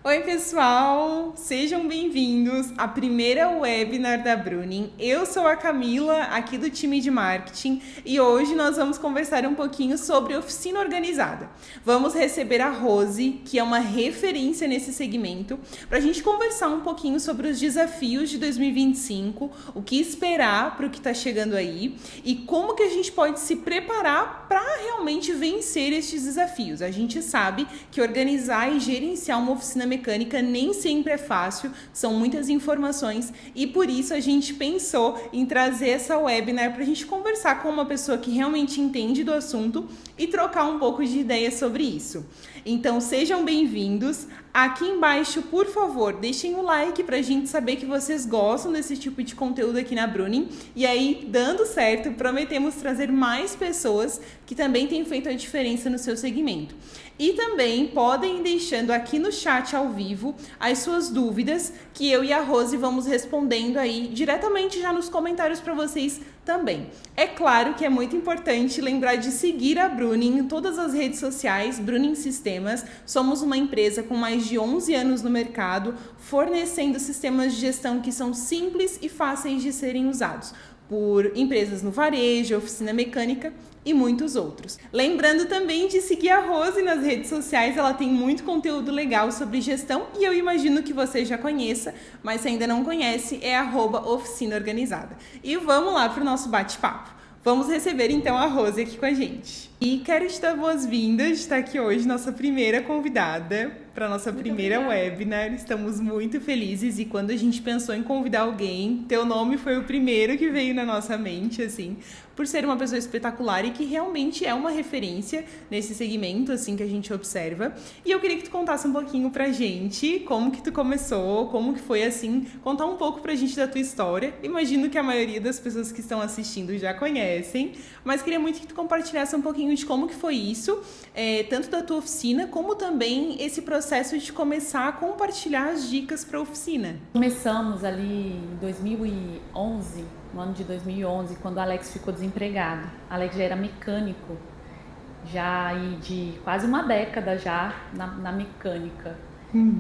Oi, pessoal! Sejam bem-vindos à primeira webinar da Bruning. Eu sou a Camila, aqui do time de marketing, e hoje nós vamos conversar um pouquinho sobre oficina organizada. Vamos receber a Rose, que é uma referência nesse segmento, para a gente conversar um pouquinho sobre os desafios de 2025, o que esperar para o que está chegando aí e como que a gente pode se preparar para realmente vencer estes desafios. A gente sabe que organizar e gerenciar uma oficina mecânica nem sempre é fácil, são muitas informações e por isso a gente pensou em trazer essa webinar para a gente conversar com uma pessoa que realmente entende do assunto e trocar um pouco de ideias sobre isso. Então sejam bem-vindos. Aqui embaixo, por favor, deixem o like para a gente saber que vocês gostam desse tipo de conteúdo aqui na Bruning. E aí, dando certo, prometemos trazer mais pessoas que também têm feito a diferença no seu segmento. E também podem ir deixando aqui no chat ao vivo as suas dúvidas, que eu e a Rose vamos respondendo aí diretamente já nos comentários para vocês também. É claro que é muito importante lembrar de seguir a Bruning em todas as redes sociais, Bruning Sistemas. Somos uma empresa com mais de 11 anos no mercado, fornecendo sistemas de gestão que são simples e fáceis de serem usados por empresas no varejo, oficina mecânica e muitos outros. Lembrando também de seguir a Rose nas redes sociais, ela tem muito conteúdo legal sobre gestão e eu imagino que você já conheça, mas se ainda não conhece, é @oficinaorganizada. E vamos lá para o nosso bate-papo. Vamos receber então a Rose aqui com a gente. E quero te dar boas-vindas, está aqui hoje nossa primeira convidada para a nossa primeira webinar. Estamos muito felizes e quando a gente pensou em convidar alguém, teu nome foi o primeiro que veio na nossa mente, assim, por ser uma pessoa espetacular e que realmente é uma referência nesse segmento, assim, que a gente observa. E eu queria que tu contasse um pouquinho pra gente como que tu começou, como que foi, assim, contar um pouco pra gente da tua história. Imagino que a maioria das pessoas que estão assistindo já conhecem, mas queria muito que tu compartilhasse um pouquinho de como que foi isso, tanto da tua oficina, como também esse processo de começar a compartilhar as dicas para a oficina. Começamos ali em 2011, no ano de 2011, quando o Alex ficou desempregado. O Alex já era mecânico, já aí de quase uma década já na mecânica.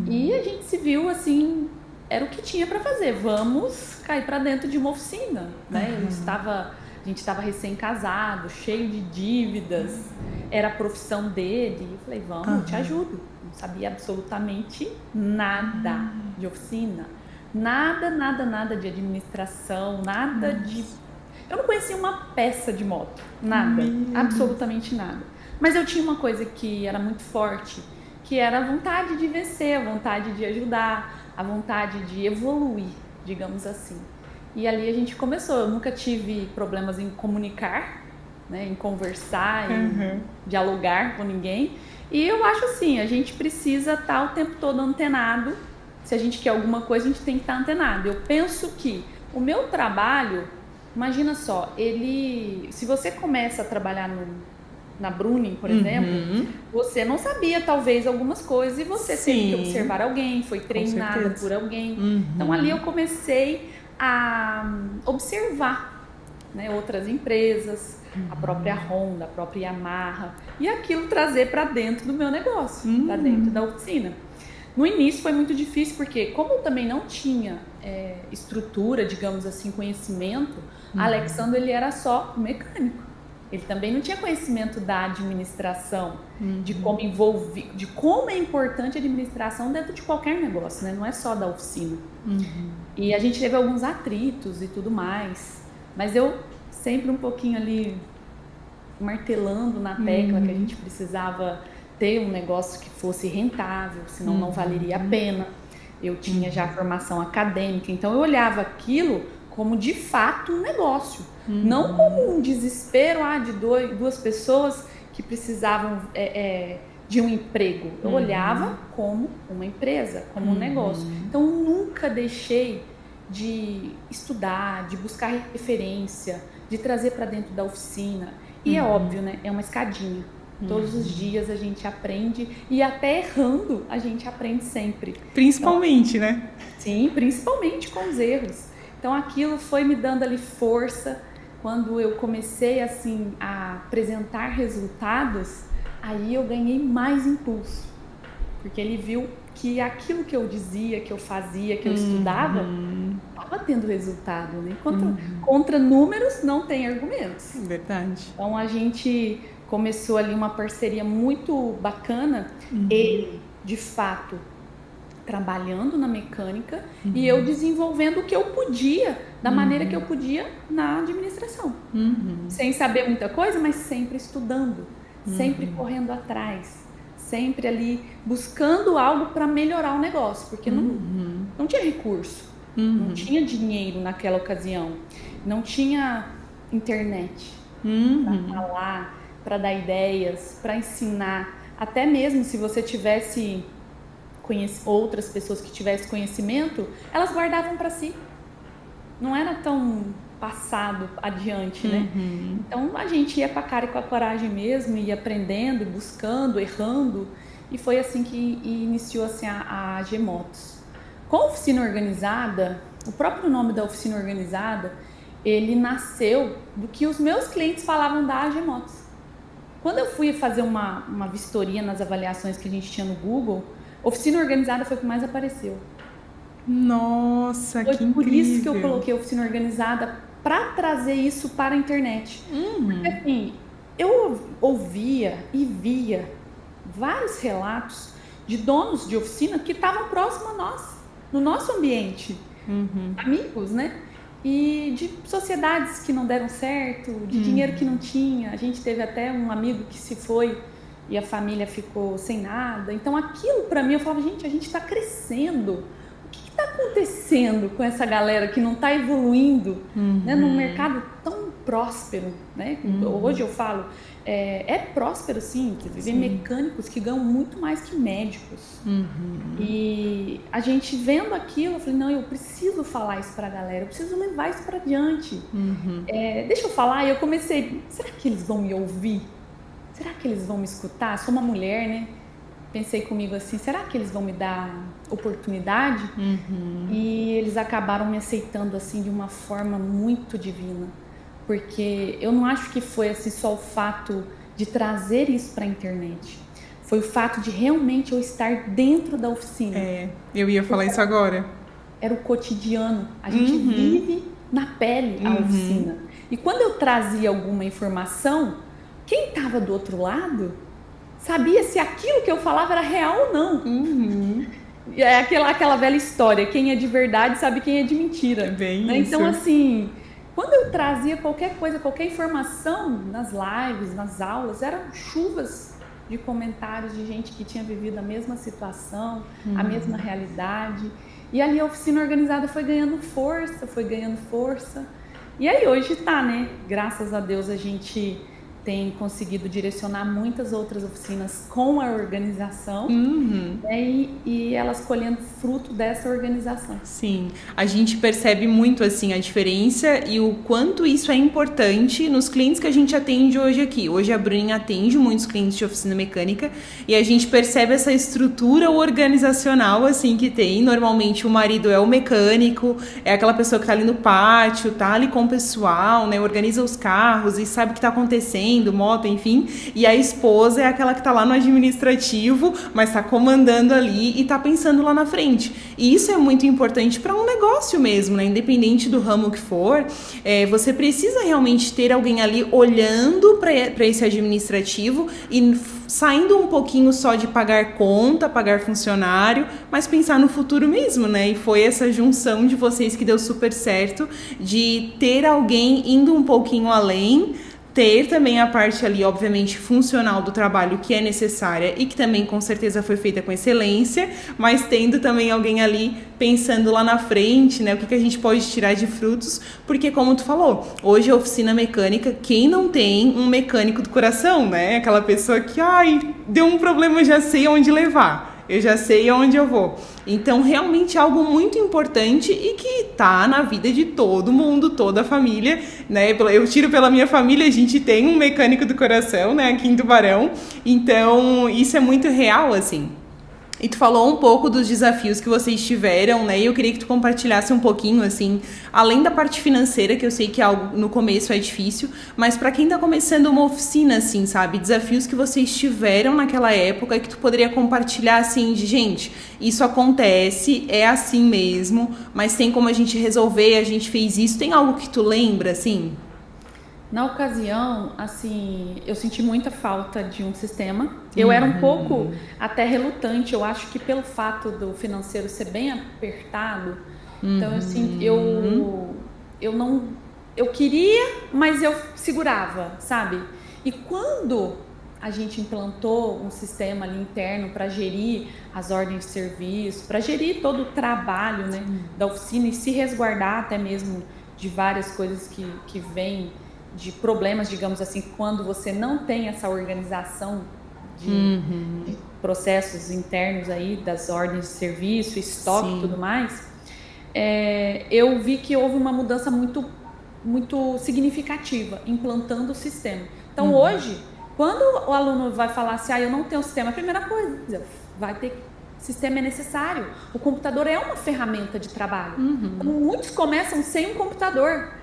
E a gente se viu assim, era o que tinha para fazer, vamos cair para dentro de uma oficina, né? A gente estava recém-casado, cheio de dívidas, era a profissão dele. Eu falei, vamos, eu te ajudo. Não sabia absolutamente nada de oficina, nada de administração, nada de... Eu não conhecia uma peça de moto, nada, absolutamente nada. Mas eu tinha uma coisa que era muito forte, que era a vontade de vencer, a vontade de ajudar, a vontade de evoluir, digamos assim. E ali a gente começou. Eu nunca tive problemas em comunicar, né, em conversar, em dialogar com ninguém. E eu acho assim, a gente precisa estar o tempo todo antenado. Se a gente quer alguma coisa, a gente tem que estar antenado. Eu penso que o meu trabalho, imagina só, se você começa a trabalhar na Bruning, por exemplo, você não sabia talvez algumas coisas e você teve que observar alguém, foi treinada por alguém. Então ali eu comecei a observar, né, outras empresas, a própria Honda, a própria Yamaha, e aquilo trazer para dentro do meu negócio, para dentro da oficina. No início foi muito difícil, porque como eu também não tinha estrutura, digamos assim, conhecimento, Alexandre ele era só mecânico. Ele também não tinha conhecimento da administração, de como é importante a administração dentro de qualquer negócio, né? Não é só da oficina. E a gente teve alguns atritos e tudo mais, mas eu sempre um pouquinho ali martelando na tecla que a gente precisava ter um negócio que fosse rentável, senão não valeria a pena. Eu tinha já formação acadêmica, então eu olhava aquilo como de fato um negócio, não como um desespero de duas pessoas que precisavam de um emprego. Eu olhava como uma empresa, como um negócio. Então eu nunca deixei de estudar, de buscar referência, de trazer para dentro da oficina. E é óbvio, né? É uma escadinha. Todos os dias a gente aprende e até errando a gente aprende sempre. Principalmente, então, né? Sim, principalmente com os erros. Então aquilo foi me dando ali força. Quando eu comecei assim a apresentar resultados, aí eu ganhei mais impulso. Porque ele viu que aquilo que eu dizia, que eu fazia, que eu estudava, estava tendo resultado, né? Contra números não tem argumentos. Verdade. Então a gente começou ali uma parceria muito bacana, ele, de fato, trabalhando na mecânica e eu desenvolvendo o que eu podia, da maneira que eu podia na administração. Sem saber muita coisa, mas sempre estudando, sempre correndo atrás, sempre ali buscando algo para melhorar o negócio, porque não tinha recurso, não tinha dinheiro naquela ocasião, não tinha internet para falar, para dar ideias, para ensinar. Até mesmo se você tivesse outras pessoas que tivessem conhecimento, elas guardavam para si. Não era tão passado adiante, né? Então a gente ia com a cara e com a coragem mesmo, ia aprendendo, buscando, errando, e foi assim que iniciou assim, a AG Motos. Com a oficina organizada, o próprio nome da oficina organizada, ele nasceu do que os meus clientes falavam da AG Motos. Quando eu fui fazer uma vistoria nas avaliações que a gente tinha no Google, oficina organizada foi o que mais apareceu. Nossa, foi que incrível. Por isso que eu coloquei oficina organizada, para trazer isso para a internet. Porque assim, eu ouvia e via vários relatos de donos de oficina que estavam próximos a nós, no nosso ambiente, amigos, né? E de sociedades que não deram certo, de dinheiro que não tinha. A gente teve até um amigo que se foi e a família ficou sem nada. Então aquilo para mim, eu falava, gente, a gente está crescendo. O que está acontecendo com essa galera que não está evoluindo, né, num mercado tão próspero, né? Hoje eu falo, é próspero sim, tem mecânicos que ganham muito mais que médicos. E a gente vendo aquilo, eu falei, não, eu preciso falar isso para a galera, eu preciso levar isso para adiante. Deixa eu falar, e eu comecei, será que eles vão me ouvir? Será que eles vão me escutar? Sou uma mulher, né? Pensei comigo assim, será que eles vão me dar oportunidade? E eles acabaram me aceitando assim de uma forma muito divina, porque eu não acho que foi assim só o fato de trazer isso para a internet, foi o fato de realmente eu estar dentro da oficina. Eu ia falar isso agora. Era o cotidiano, a gente vive na pele a oficina. E quando eu trazia alguma informação, quem estava do outro lado sabia se aquilo que eu falava era real ou não. É aquela velha história, quem é de verdade sabe quem é de mentira. Bem né? isso. Então, assim, quando eu trazia qualquer coisa, qualquer informação nas lives, nas aulas, eram chuvas de comentários de gente que tinha vivido a mesma situação, a mesma realidade. E ali a oficina organizada foi ganhando força. E aí hoje tá, né? Graças a Deus a gente tem conseguido direcionar muitas outras oficinas com a organização, né, e elas colhendo fruto dessa organização. Sim, a gente percebe muito assim a diferença e o quanto isso é importante nos clientes que a gente atende hoje aqui. Hoje a Bruning atende muitos clientes de oficina mecânica e a gente percebe essa estrutura organizacional assim que tem. Normalmente o marido é o mecânico, é aquela pessoa que está ali no pátio, tá ali com o pessoal, né, organiza os carros e sabe o que está acontecendo, moto, enfim, e a esposa é aquela que tá lá no administrativo, mas tá comandando ali e tá pensando lá na frente. E isso é muito importante para um negócio mesmo, né? Independente do ramo que for, você precisa realmente ter alguém ali olhando para esse administrativo e saindo um pouquinho só de pagar conta, pagar funcionário, mas pensar no futuro mesmo, né? E foi essa junção de vocês que deu super certo, de ter alguém indo um pouquinho além, ter também a parte ali, obviamente, funcional do trabalho que é necessária e que também com certeza foi feita com excelência, mas tendo também alguém ali pensando lá na frente, né, o que a gente pode tirar de frutos, porque como tu falou, hoje a oficina mecânica, quem não tem um mecânico do coração, né, aquela pessoa que, deu um problema, eu já sei onde levar, eu já sei aonde eu vou. Então, realmente é algo muito importante e que tá na vida de todo mundo, toda a família, né? Eu tiro pela minha família, a gente tem um mecânico do coração, né, aqui em Tubarão. Então, isso é muito real, assim. E tu falou um pouco dos desafios que vocês tiveram, né? E eu queria que tu compartilhasse um pouquinho, assim, além da parte financeira, que eu sei que algo no começo é difícil, mas para quem tá começando uma oficina, assim, sabe? Desafios que vocês tiveram naquela época e que tu poderia compartilhar, assim, de gente, isso acontece, é assim mesmo, mas tem como a gente resolver, a gente fez isso. Tem algo que tu lembra, assim? Na ocasião, assim, eu senti muita falta de um sistema. Eu era um pouco até relutante, eu acho que pelo fato do financeiro ser bem apertado. Então, assim, eu não... Eu queria, mas eu segurava, sabe? E quando a gente implantou um sistema ali interno para gerir as ordens de serviço, para gerir todo o trabalho, né, da oficina e se resguardar até mesmo de várias coisas que vêm de problemas, digamos assim, quando você não tem essa organização de processos internos aí, das ordens de serviço, estoque e tudo mais, eu vi que houve uma mudança muito, muito significativa implantando o sistema. Então hoje, quando o aluno vai falar assim, eu não tenho sistema, a primeira coisa, vai ter sistema é necessário. O computador é uma ferramenta de trabalho. Então, muitos começam sem um computador.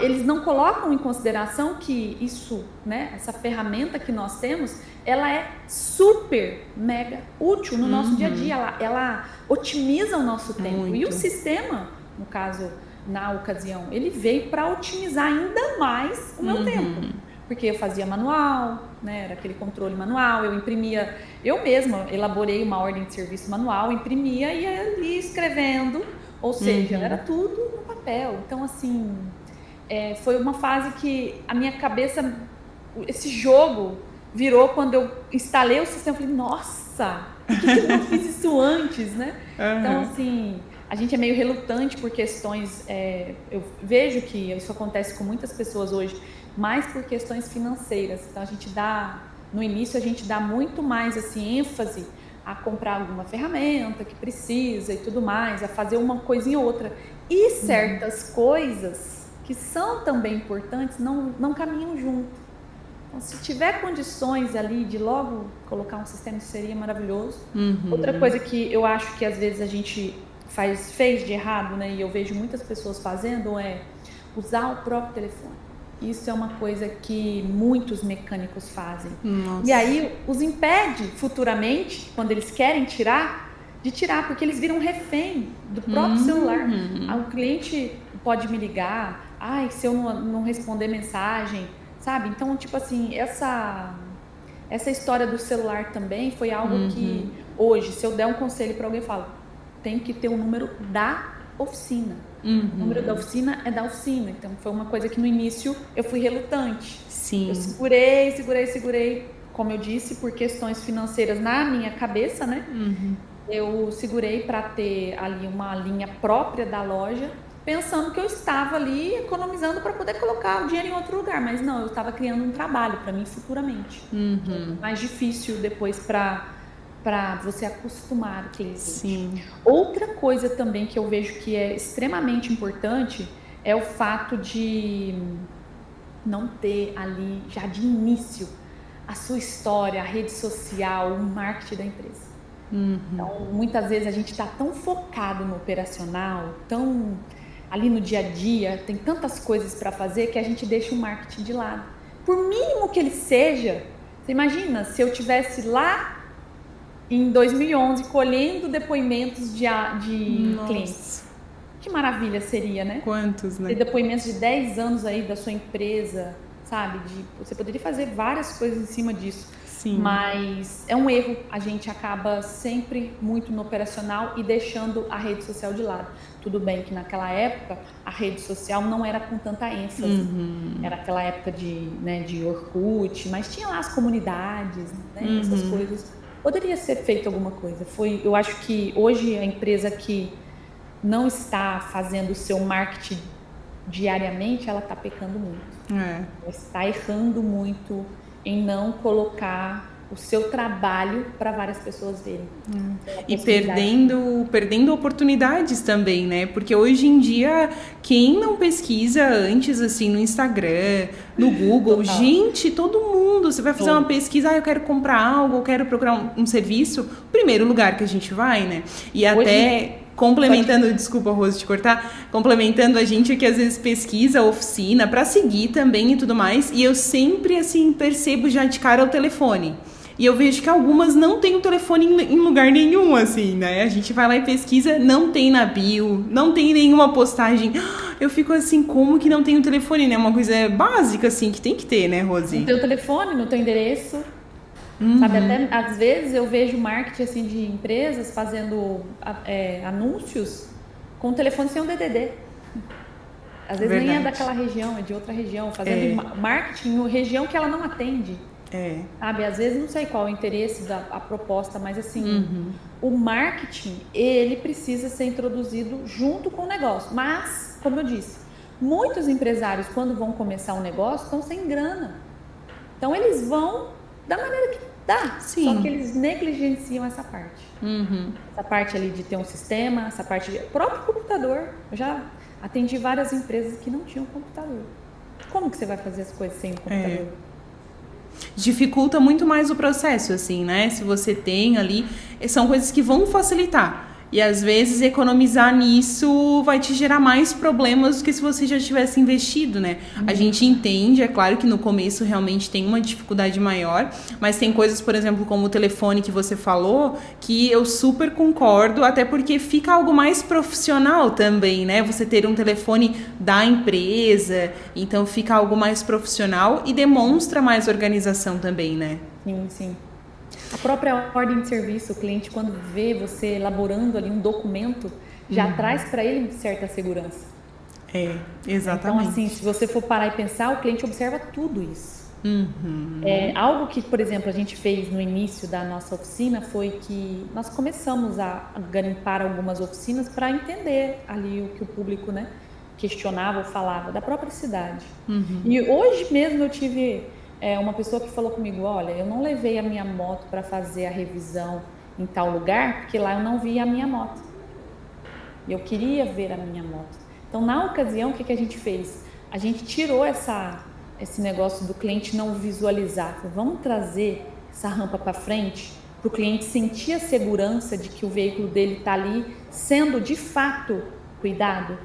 Eles não colocam em consideração que isso, né, essa ferramenta que nós temos, ela é super, mega útil no nosso dia a dia. Ela otimiza o nosso tempo. Muito. E o sistema, no caso, na ocasião, ele veio para otimizar ainda mais o meu tempo. Porque eu fazia manual, né, era aquele controle manual, eu imprimia, eu mesma elaborei uma ordem de serviço manual, imprimia e ia ali escrevendo. Ou seja, era tudo no papel. Então, assim, foi uma fase que a minha cabeça, esse jogo virou quando eu instalei o sistema. Eu falei, nossa, por que eu não fiz isso antes, né? Então, assim, a gente é meio relutante por questões... eu vejo que isso acontece com muitas pessoas hoje, mais por questões financeiras. Então, a gente dá... No início, a gente dá muito mais, assim, ênfase a comprar alguma ferramenta que precisa e tudo mais, a fazer uma coisinha ou outra. E certas coisas que são também importantes não caminham junto. Então, se tiver condições ali de logo colocar um sistema, isso seria maravilhoso. Outra coisa que eu acho que às vezes a gente fez de errado, né, e eu vejo muitas pessoas fazendo, é usar o próprio telefone. Isso é uma coisa que muitos mecânicos fazem. Nossa. E aí os impede futuramente, quando eles querem tirar, de tirar, porque eles viram refém do próprio celular. O cliente pode me ligar, se eu não responder mensagem, sabe? Então, tipo assim, essa história do celular também foi algo que hoje, se eu der um conselho para alguém, eu falo, tem que ter o número da oficina. O número da oficina é da oficina. Então, foi uma coisa que no início eu fui relutante. Sim. Eu segurei. Como eu disse, por questões financeiras na minha cabeça, né? Eu segurei para ter ali uma linha própria da loja, pensando que eu estava ali economizando para poder colocar o dinheiro em outro lugar. Mas não, eu estava criando um trabalho para mim futuramente. Mais difícil depois para você acostumar o cliente. Sim. Outra coisa também que eu vejo que é extremamente importante é o fato de não ter ali, já de início, a sua história, a rede social, o marketing da empresa. Então, muitas vezes a gente está tão focado no operacional, tão ali no dia a dia, tem tantas coisas para fazer que a gente deixa o marketing de lado. Por mínimo que ele seja, você imagina se eu tivesse lá em 2011, colhendo depoimentos de clientes. Que maravilha seria, né? Quantos, né? Ter depoimentos de 10 anos aí da sua empresa, sabe? Você poderia fazer várias coisas em cima disso. Sim. Mas é um erro. A gente acaba sempre muito no operacional e deixando a rede social de lado. Tudo bem que naquela época a rede social não era com tanta ênfase. Era aquela época de Orkut, mas tinha lá as comunidades, né? Essas coisas. Poderia ser feito alguma coisa. Eu acho que hoje a empresa que não está fazendo o seu marketing diariamente, ela está pecando muito. Ela está errando muito em não colocar o seu trabalho para várias pessoas verem. E perdendo oportunidades também, né? Porque hoje em dia, quem não pesquisa antes, assim, no Instagram, no Google, Total. gente, todo mundo, você vai fazer uma pesquisa, eu quero comprar algo, eu quero procurar um serviço, primeiro lugar que a gente vai, né? E até... Complementando, desculpa, Rose, te cortar, complementando a gente que às vezes pesquisa a oficina para seguir também e tudo mais, e eu sempre, assim, percebo já de cara o telefone. E eu vejo que algumas não tem o telefone em lugar nenhum, assim, né? A gente vai lá e pesquisa, não tem na bio, não tem nenhuma postagem. Eu fico assim, como que não tem o telefone, né? Uma coisa básica, assim, que tem que ter, né, Rose? Não tem o telefone, não tem o endereço. Sabe, até às vezes eu vejo marketing assim, de empresas fazendo anúncios com o telefone sem um DDD. Às vezes nem é daquela região, é de outra região, fazendo marketing em uma região que ela não atende. Sabe, às vezes não sei qual é o interesse a proposta, mas assim, o marketing, ele precisa ser introduzido junto com o negócio. Mas, como eu disse, muitos empresários, quando vão começar um negócio, estão sem grana. Então, eles vão da maneira que dá, só que eles negligenciam essa parte. Essa parte ali de ter um sistema, essa parte de próprio computador. Eu já atendi várias empresas que não tinham computador. Como que você vai fazer as coisas sem computador? Dificulta muito mais o processo, assim, né? Se você tem ali, são coisas que vão facilitar. E às vezes economizar nisso vai te gerar mais problemas do que se você já tivesse investido, né? A gente entende, é claro que no começo realmente tem uma dificuldade maior, mas tem coisas, por exemplo, como o telefone que você falou, que eu super concordo, até porque fica algo mais profissional também, né? Você ter um telefone da empresa, então fica algo mais profissional e demonstra mais organização também, né? Sim, sim. A própria ordem de serviço, o cliente, quando vê você elaborando ali um documento, já traz para ele certa segurança. Exatamente. Então, assim, se você for parar e pensar, o cliente observa tudo isso. Algo que, por exemplo, a gente fez no início da nossa oficina foi que nós começamos a garimpar algumas oficinas para entender ali o que o público, né, questionava ou falava da própria cidade. E hoje mesmo eu tive... uma pessoa que falou comigo, olha, eu não levei a minha moto para fazer a revisão em tal lugar, porque lá eu não via a minha moto. Eu queria ver a minha moto. Então, na ocasião, o que a gente fez? A gente tirou esse negócio do cliente não visualizar. Vamos trazer essa rampa para frente, para o cliente sentir a segurança de que o veículo dele está ali sendo, de fato, cuidado.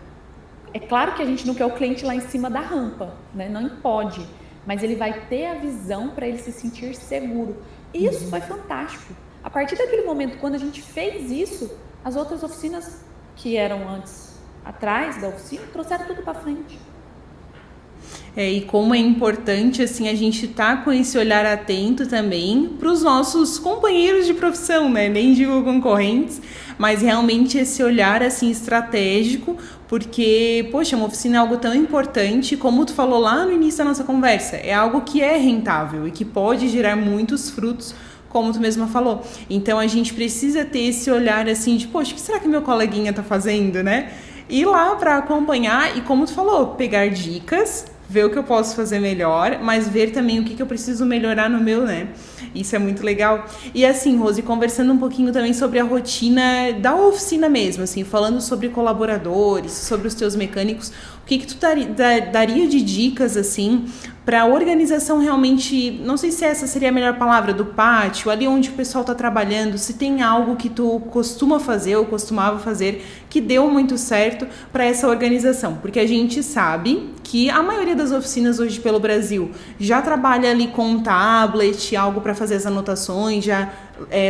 É claro que a gente não quer o cliente lá em cima da rampa, né? Não pode. Mas ele vai ter a visão para ele se sentir seguro. E isso foi fantástico. A partir daquele momento, quando a gente fez isso, as outras oficinas que eram antes atrás da oficina, trouxeram tudo para frente. E como é importante, assim, a gente tá com esse olhar atento também para os nossos companheiros de profissão, né? Nem digo concorrentes, mas realmente esse olhar, assim, estratégico, porque, poxa, uma oficina é algo tão importante, como tu falou lá no início da nossa conversa, é algo que é rentável e que pode gerar muitos frutos, como tu mesma falou. Então, a gente precisa ter esse olhar, assim, de, poxa, o que será que meu coleguinha tá fazendo, né? Ir lá para acompanhar e, como tu falou, pegar dicas, ver o que eu posso fazer melhor, mas ver também o que eu preciso melhorar no meu, né? Isso é muito legal. E assim, Rose, conversando um pouquinho também sobre a rotina da oficina mesmo, assim, falando sobre colaboradores, sobre os teus mecânicos, o que tu daria de dicas, assim, para a organização realmente, não sei se essa seria a melhor palavra, do pátio, ali onde o pessoal está trabalhando, se tem algo que tu costuma fazer ou costumava fazer que deu muito certo para essa organização, porque a gente sabe que a maioria das oficinas hoje pelo Brasil já trabalha ali com um tablet, algo para fazer as anotações, já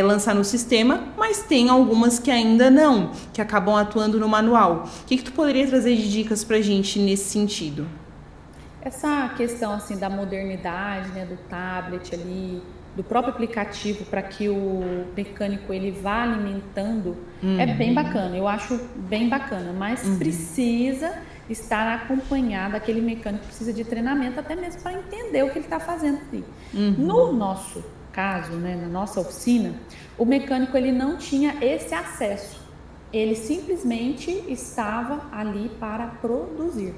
lançar no sistema, mas tem algumas que ainda não, que acabam atuando no manual. O que tu poderia trazer de dicas pra gente nesse sentido? Essa questão assim da modernidade, né, do tablet ali, do próprio aplicativo para que o mecânico ele vá alimentando, é bem bacana, eu acho bem bacana, mas precisa estar acompanhado, aquele mecânico precisa de treinamento até mesmo para entender o que ele está fazendo ali. No nosso caso, né, na nossa oficina, o mecânico ele não tinha esse acesso, ele simplesmente estava ali para produzir.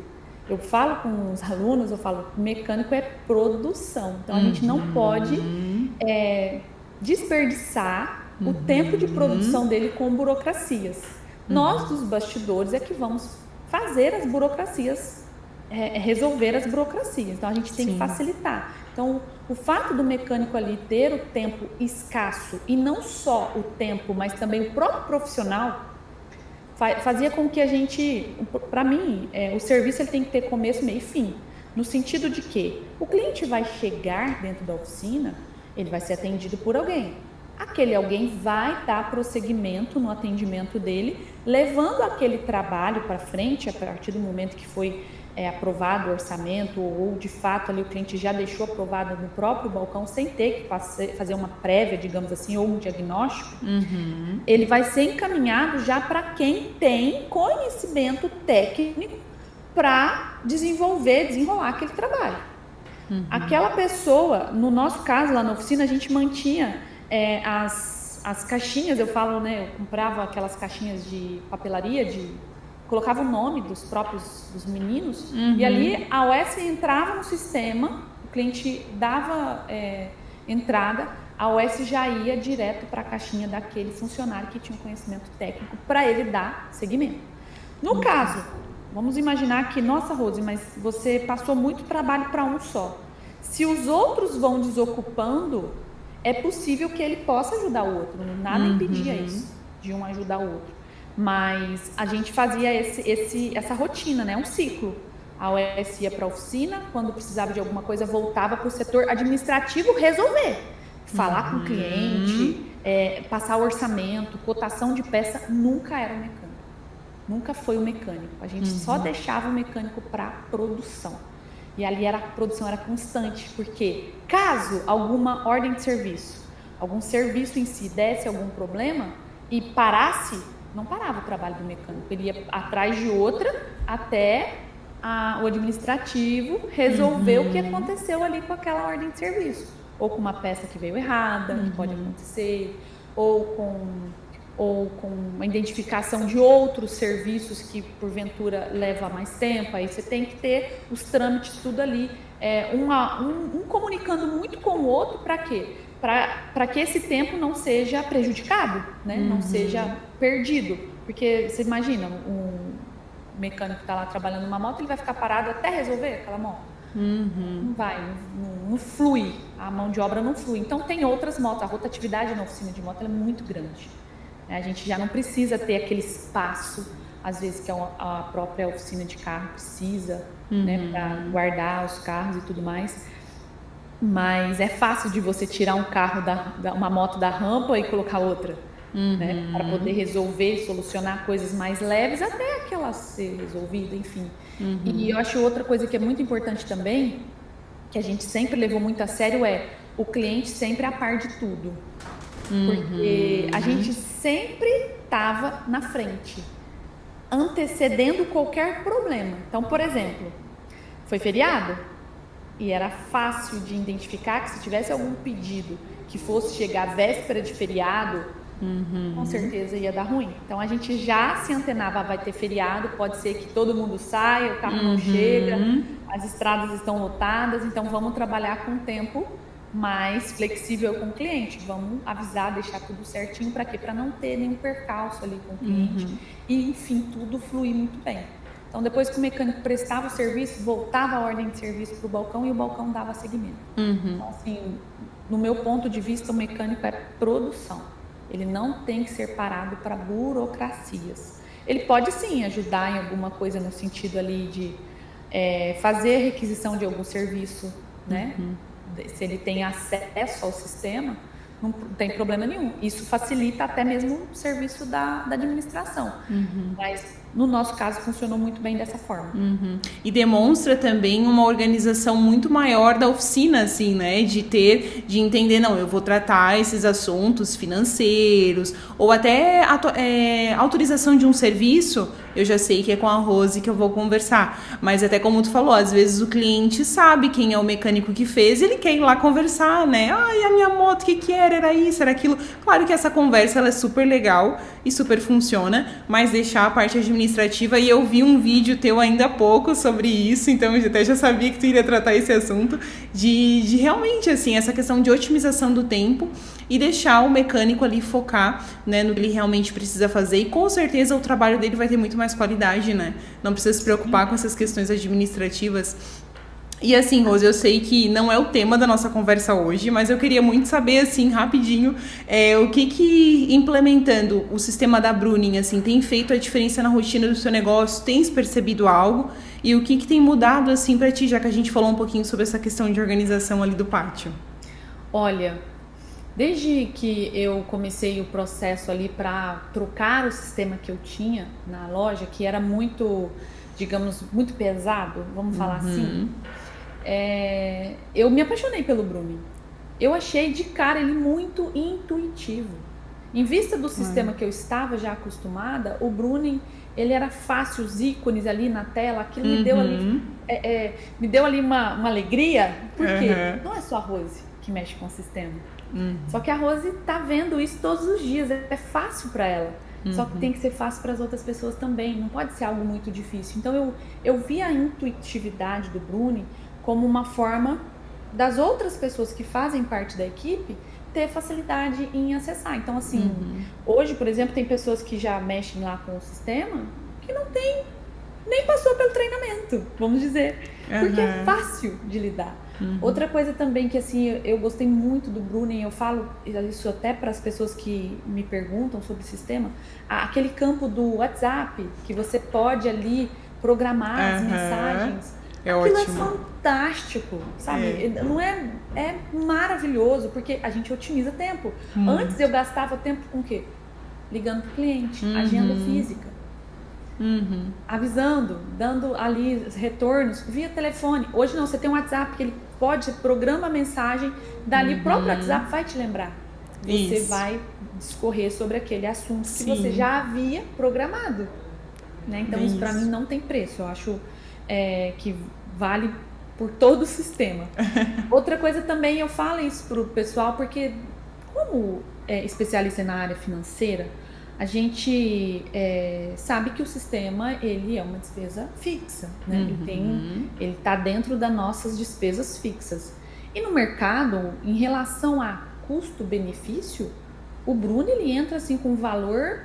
Eu falo com os alunos, eu falo, mecânico é produção, então a gente não pode desperdiçar o tempo de produção dele com burocracias. Nós, dos bastidores, é que vamos fazer as burocracias, resolver as burocracias. Então, a gente tem que facilitar. Então, o fato do mecânico ali ter o tempo escasso, e não só o tempo, mas também o próprio profissional, fazia com que a gente, para mim, o serviço ele tem que ter começo, meio e fim. No sentido de que o cliente vai chegar dentro da oficina, ele vai ser atendido por alguém. Aquele alguém vai dar prosseguimento no atendimento dele, levando aquele trabalho para frente a partir do momento que foi aprovado o orçamento, ou de fato ali o cliente já deixou aprovado no próprio balcão sem ter que fazer uma prévia, digamos assim, ou um diagnóstico. Ele vai ser encaminhado já para quem tem conhecimento técnico para desenrolar aquele trabalho. Aquela pessoa, no nosso caso lá na oficina, a gente mantinha as caixinhas, eu falo, né, eu comprava aquelas caixinhas de papelaria, colocava o nome dos meninos, e ali a OS entrava no sistema, o cliente dava entrada, a OS já ia direto para a caixinha daquele funcionário que tinha um conhecimento técnico para ele dar seguimento. No caso, vamos imaginar que, nossa, Rose, mas você passou muito trabalho para um só. Se os outros vão desocupando, é possível que ele possa ajudar o outro, nada impedia isso, de um ajudar o outro. Mas a gente fazia essa rotina, né? Um ciclo. A OS ia para a oficina, quando precisava de alguma coisa, voltava para o setor administrativo resolver. Falar com o cliente, passar o orçamento, cotação de peça, nunca era o mecânico. Nunca foi o mecânico. A gente só deixava o mecânico para produção. E ali a produção era constante, porque caso alguma ordem de serviço, algum serviço em si desse algum problema e parasse, não parava o trabalho do mecânico, ele ia atrás de outra até o administrativo resolver o que aconteceu ali com aquela ordem de serviço, ou com uma peça que veio errada, que pode acontecer, ou com a identificação de outros serviços que porventura leva mais tempo. Aí você tem que ter os trâmites tudo ali, um comunicando muito com o outro, para quê? Para que esse tempo não seja prejudicado, né? Não seja perdido. Porque você imagina, um mecânico que está lá trabalhando numa moto, ele vai ficar parado até resolver aquela moto? Não vai, não flui, a mão de obra não flui. Então tem outras motos, a rotatividade na oficina de moto é muito grande. A gente já não precisa ter aquele espaço, às vezes, que a própria oficina de carro precisa, né, para guardar os carros e tudo mais. Mas é fácil de você tirar um carro, uma moto da rampa e colocar outra, né, para poder resolver e solucionar coisas mais leves até aquela ser resolvida, enfim. E eu acho outra coisa que é muito importante também, que a gente sempre levou muito a sério, o cliente sempre a par de tudo. Porque a gente sempre estava na frente, antecedendo qualquer problema. Então, por exemplo, foi feriado e era fácil de identificar que se tivesse algum pedido que fosse chegar véspera de feriado, com certeza ia dar ruim. Então a gente já se antenava, vai ter feriado, pode ser que todo mundo saia, o carro não chega, as estradas estão lotadas, então vamos trabalhar com tempo mais flexível com o cliente, vamos avisar, deixar tudo certinho, para quê? Para não ter nenhum percalço ali com o cliente e, enfim, tudo fluir muito bem. Então, depois que o mecânico prestava o serviço, voltava a ordem de serviço para o balcão e o balcão dava seguimento. Então, assim, no meu ponto de vista, o mecânico é produção. Ele não tem que ser parado para burocracias. Ele pode, sim, ajudar em alguma coisa no sentido ali de fazer requisição de algum serviço, né? Se ele tem acesso ao sistema, não tem problema nenhum. Isso facilita até mesmo o serviço da administração. Mas, no nosso caso, funcionou muito bem dessa forma. E demonstra também uma organização muito maior da oficina, assim, né? De entender, não, eu vou tratar esses assuntos financeiros, ou até autorização de um serviço, eu já sei que é com a Rose que eu vou conversar. Mas até como tu falou, às vezes o cliente sabe quem é o mecânico que fez, ele quer ir lá conversar, né? E a minha moto, o que era isso, era aquilo. Claro que essa conversa ela é super legal e super funciona, mas deixar a parte administrativa administrativa e eu vi um vídeo teu ainda há pouco sobre isso, então eu até já sabia que tu iria tratar esse assunto, de realmente, assim, essa questão de otimização do tempo e deixar o mecânico ali focar, né, no que ele realmente precisa fazer e com certeza o trabalho dele vai ter muito mais qualidade, né? Não precisa se preocupar com essas questões administrativas. E assim, Rose, eu sei que não é o tema da nossa conversa hoje, mas eu queria muito saber, assim, rapidinho, o que implementando o sistema da Bruning, assim, tem feito a diferença na rotina do seu negócio? Tens percebido algo? E o que tem mudado, assim, para ti, já que a gente falou um pouquinho sobre essa questão de organização ali do pátio? Olha, desde que eu comecei o processo ali para trocar o sistema que eu tinha na loja, que era muito, digamos, muito pesado, vamos falar assim, eu me apaixonei pelo Bruning. Eu achei de cara ele muito intuitivo. Em vista do sistema que eu estava já acostumada, o Bruning, ele era fácil, os ícones ali na tela, aquilo me deu ali uma alegria, porque não é só a Rose que mexe com o sistema. Só que a Rose tá vendo isso todos os dias, é fácil para ela. Só que tem que ser fácil para as outras pessoas também, não pode ser algo muito difícil. Então eu vi a intuitividade do Bruning como uma forma das outras pessoas que fazem parte da equipe ter facilidade em acessar. Então assim, hoje, por exemplo, tem pessoas que já mexem lá com o sistema que não tem, nem passou pelo treinamento, vamos dizer, porque é fácil de lidar. Outra coisa também que assim, eu gostei muito do Bruning, eu falo isso até para as pessoas que me perguntam sobre o sistema, aquele campo do WhatsApp, que você pode ali programar as mensagens. Aquilo ótimo. É fantástico, sabe? Não é maravilhoso, porque a gente otimiza tempo. Antes eu gastava tempo com o quê? Ligando para o cliente, agenda física. Avisando, dando ali retornos via telefone. Hoje não, você tem um WhatsApp que ele pode, programa a mensagem, dali o próprio WhatsApp vai te lembrar. Você vai discorrer sobre aquele assunto que você já havia programado, né? Então isso para mim não tem preço. Eu acho que vale por todo o sistema. Outra coisa também, eu falo isso pro pessoal, porque como especialista na área financeira, a gente sabe que o sistema, ele é uma despesa fixa, né? Ele está dentro das nossas despesas fixas. E no mercado, em relação a custo-benefício, o Bruning, ele entra assim com um valor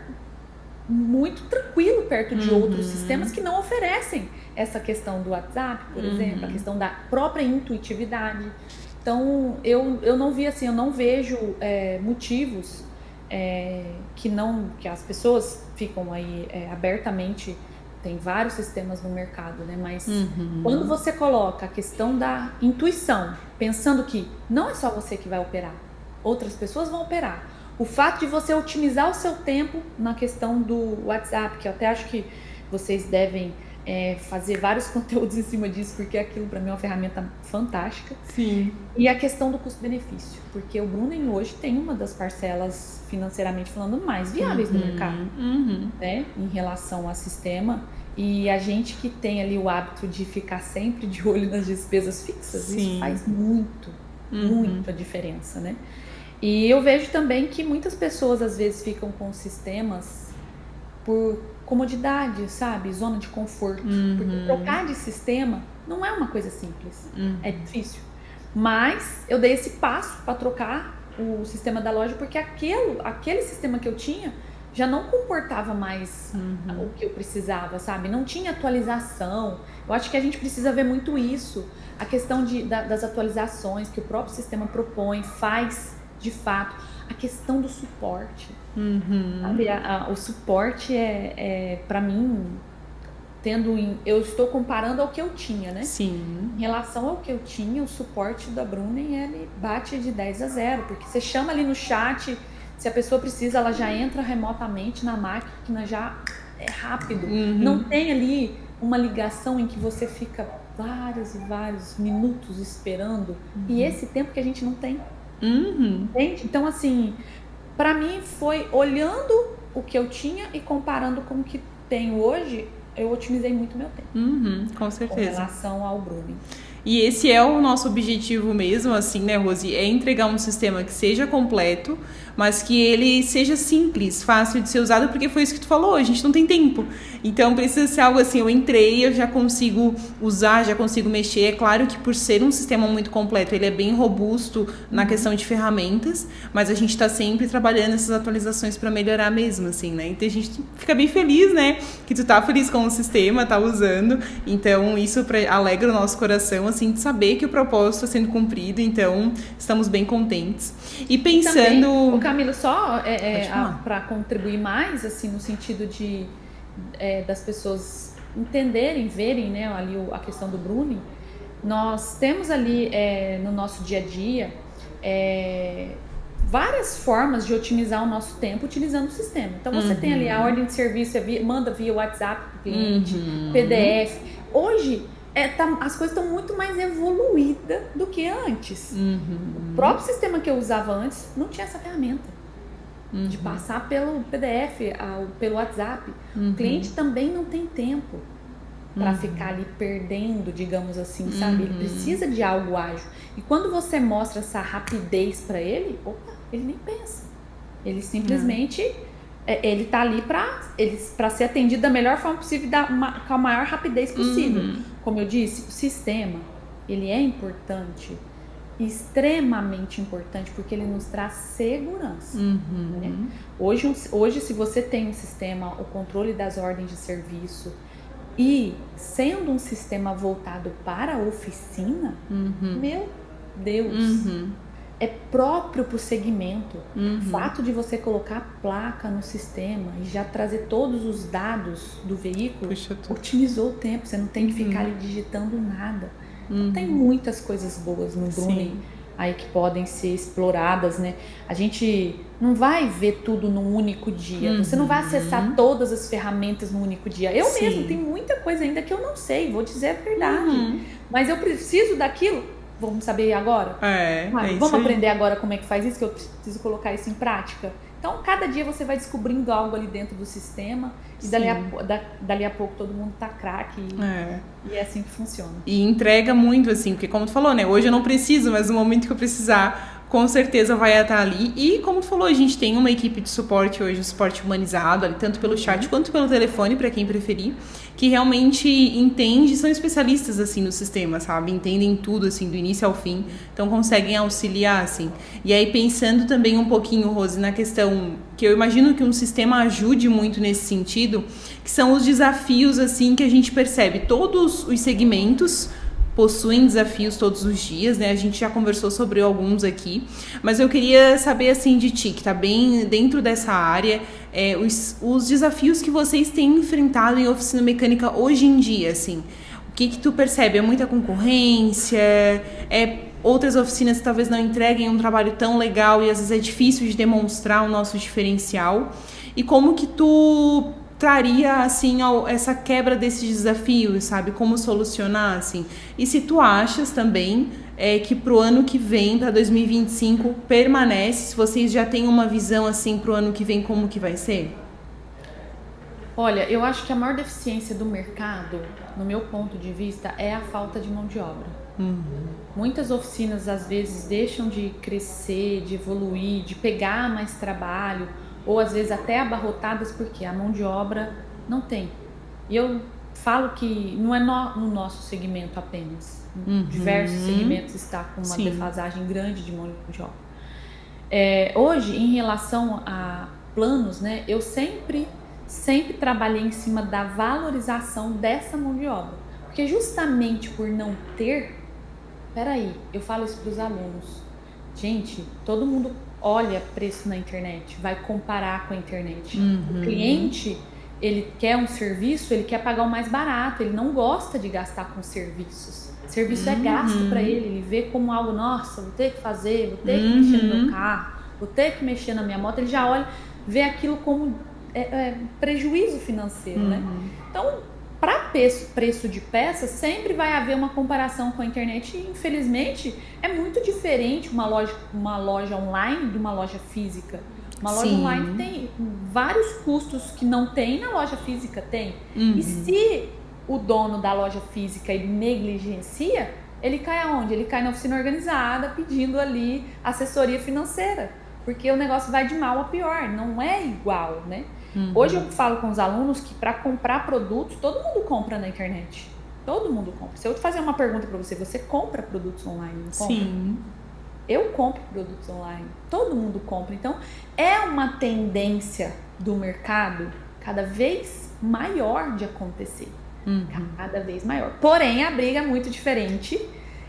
muito tranquilo perto de outros sistemas que não oferecem essa questão do WhatsApp, por exemplo, a questão da própria intuitividade. Então, eu não vi assim, eu não vejo motivos que as pessoas ficam aí abertamente, tem vários sistemas no mercado, né? Mas quando você coloca a questão da intuição, pensando que não é só você que vai operar, outras pessoas vão operar. O fato de você otimizar o seu tempo na questão do WhatsApp, que eu até acho que vocês devem fazer vários conteúdos em cima disso, porque aquilo para mim é uma ferramenta fantástica. Sim. E a questão do custo-benefício, porque o Bruning hoje tem uma das parcelas, financeiramente falando, mais viáveis do mercado, né, em relação ao sistema. E a gente que tem ali o hábito de ficar sempre de olho nas despesas fixas, isso faz muito a diferença, né? E eu vejo também que muitas pessoas às vezes ficam com sistemas por comodidade, sabe? Zona de conforto. Porque trocar de sistema não é uma coisa simples. É difícil. Mas eu dei esse passo para trocar o sistema da loja, porque aquele sistema que eu tinha já não comportava mais o que eu precisava, sabe? Não tinha atualização. Eu acho que a gente precisa ver muito isso. A questão das atualizações que o próprio sistema propõe, faz de fato. A questão do suporte. Sabe? O suporte para mim, eu estou comparando ao que eu tinha, né? Sim. Em relação ao que eu tinha, o suporte da Bruning, ele bate de 10-0, porque você chama ali no chat, se a pessoa precisa, ela já entra remotamente na máquina, já é rápido. Não tem ali uma ligação em que você fica vários e vários minutos esperando, e esse tempo que a gente não tem. Entende? Então, assim, para mim foi olhando o que eu tinha e comparando com o que tenho hoje, eu otimizei muito meu tempo. Com certeza. Com relação ao Bruning. E esse é o nosso objetivo mesmo, assim, né, Rose? É entregar um sistema que seja completo, mas que ele seja simples, fácil de ser usado, porque foi isso que tu falou, a gente não tem tempo. Então precisa ser algo assim, eu entrei, eu já consigo usar, já consigo mexer. É claro que por ser um sistema muito completo, ele é bem robusto na questão de ferramentas, mas a gente está sempre trabalhando essas atualizações para melhorar mesmo, assim, né? Então a gente fica bem feliz, né? Que tu tá feliz com o sistema, tá usando. Então isso alegra o nosso coração, assim, de saber que o propósito está sendo cumprido. Então estamos bem contentes. E pensando... Também, Camila, só para contribuir mais, assim, no sentido de das pessoas entenderem, verem, né, ali a questão do Bruning, nós temos ali no nosso dia a dia várias formas de otimizar o nosso tempo utilizando o sistema. Então você tem ali a ordem de serviço, manda via WhatsApp para o cliente, PDF. Hoje as coisas estão muito mais evoluídas do que antes. O próprio sistema que eu usava antes não tinha essa ferramenta de passar pelo PDF, pelo WhatsApp. O cliente também não tem tempo para ficar ali perdendo, digamos assim, sabe? Ele precisa de algo ágil. E quando você mostra essa rapidez para ele, ele nem pensa. Ele simplesmente ele tá ali para ser atendido da melhor forma possível, com a maior rapidez possível. Como eu disse, o sistema, ele é importante, extremamente importante, porque ele nos traz segurança. Né? Hoje, se você tem um sistema, o controle das ordens de serviço, e sendo um sistema voltado para a oficina, meu Deus, é próprio para o segmento. O fato de você colocar placa no sistema e já trazer todos os dados do veículo, otimizou o tempo, você não tem que ficar ali digitando nada. Tem muitas coisas boas no Bruning aí que podem ser exploradas, né? A gente não vai ver tudo num único dia. Você não vai acessar todas as ferramentas num único dia. Eu mesmo tenho muita coisa ainda que eu não sei, vou dizer a verdade. Mas eu preciso daquilo. Vamos saber agora? Vamos aprender agora como é que faz isso, que eu preciso colocar isso em prática. Então, cada dia você vai descobrindo algo ali dentro do sistema e dali a pouco todo mundo tá craque e é assim que funciona. E entrega muito, assim, porque como tu falou, né? Hoje eu não preciso, mas no momento que eu precisar, com certeza vai estar ali. E como tu falou, a gente tem uma equipe de suporte hoje, um suporte humanizado, ali, tanto pelo chat quanto pelo telefone, para quem preferir, que realmente entende, são especialistas, assim, no sistema, sabe? Entendem tudo, assim, do início ao fim, então conseguem auxiliar, assim. E aí, pensando também um pouquinho, Rose, na questão que eu imagino que um sistema ajude muito nesse sentido, que são os desafios, assim, que a gente percebe. Todos os segmentos possuem desafios todos os dias, né? A gente já conversou sobre alguns aqui, mas eu queria saber, assim, de ti, que tá bem dentro dessa área, os desafios que vocês têm enfrentado em oficina mecânica hoje em dia, assim. O que tu percebe? É muita concorrência? Outras oficinas que talvez não entreguem um trabalho tão legal e às vezes é difícil de demonstrar o nosso diferencial? E como que tu traria, assim, essa quebra desses desafios, sabe? Como solucionar, assim? E se tu achas também que pro ano que vem, para 2025, permanece, se vocês já têm uma visão, assim, pro ano que vem, como que vai ser? Olha, eu acho que a maior deficiência do mercado, no meu ponto de vista, é a falta de mão de obra. Muitas oficinas, às vezes, deixam de crescer, de evoluir, de pegar mais trabalho, ou às vezes até abarrotadas porque a mão de obra não tem. E eu falo que não é no nosso segmento apenas. Diversos segmentos está com uma defasagem grande de mão de obra. Hoje, em relação a planos, né, eu sempre trabalhei em cima da valorização dessa mão de obra. Porque justamente por não ter... Peraí, eu falo isso para os alunos. Gente, todo mundo olha preço na internet, vai comparar com a internet. O cliente, ele quer um serviço, ele quer pagar o mais barato, ele não gosta de gastar com serviços. Serviço é gasto para ele vê como algo, nossa, vou ter que fazer, vou ter que mexer no meu carro, vou ter que mexer na minha moto, ele já olha, vê aquilo como prejuízo financeiro, né? Então, para preço de peça, sempre vai haver uma comparação com a internet e, infelizmente, é muito diferente uma loja online de uma loja física. Uma loja online tem vários custos que não tem na loja física, tem. E se o dono da loja física ele negligencia, ele cai aonde? Ele cai na oficina organizada pedindo ali assessoria financeira, porque o negócio vai de mal a pior, não é igual, né? Hoje eu falo com os alunos que para comprar produtos, todo mundo compra na internet. Todo mundo compra. Se eu fazer uma pergunta para você, você compra produtos online? Não compra? Sim. Eu compro produtos online. Todo mundo compra. Então, é uma tendência do mercado cada vez maior de acontecer. Cada vez maior. Porém, a briga é muito diferente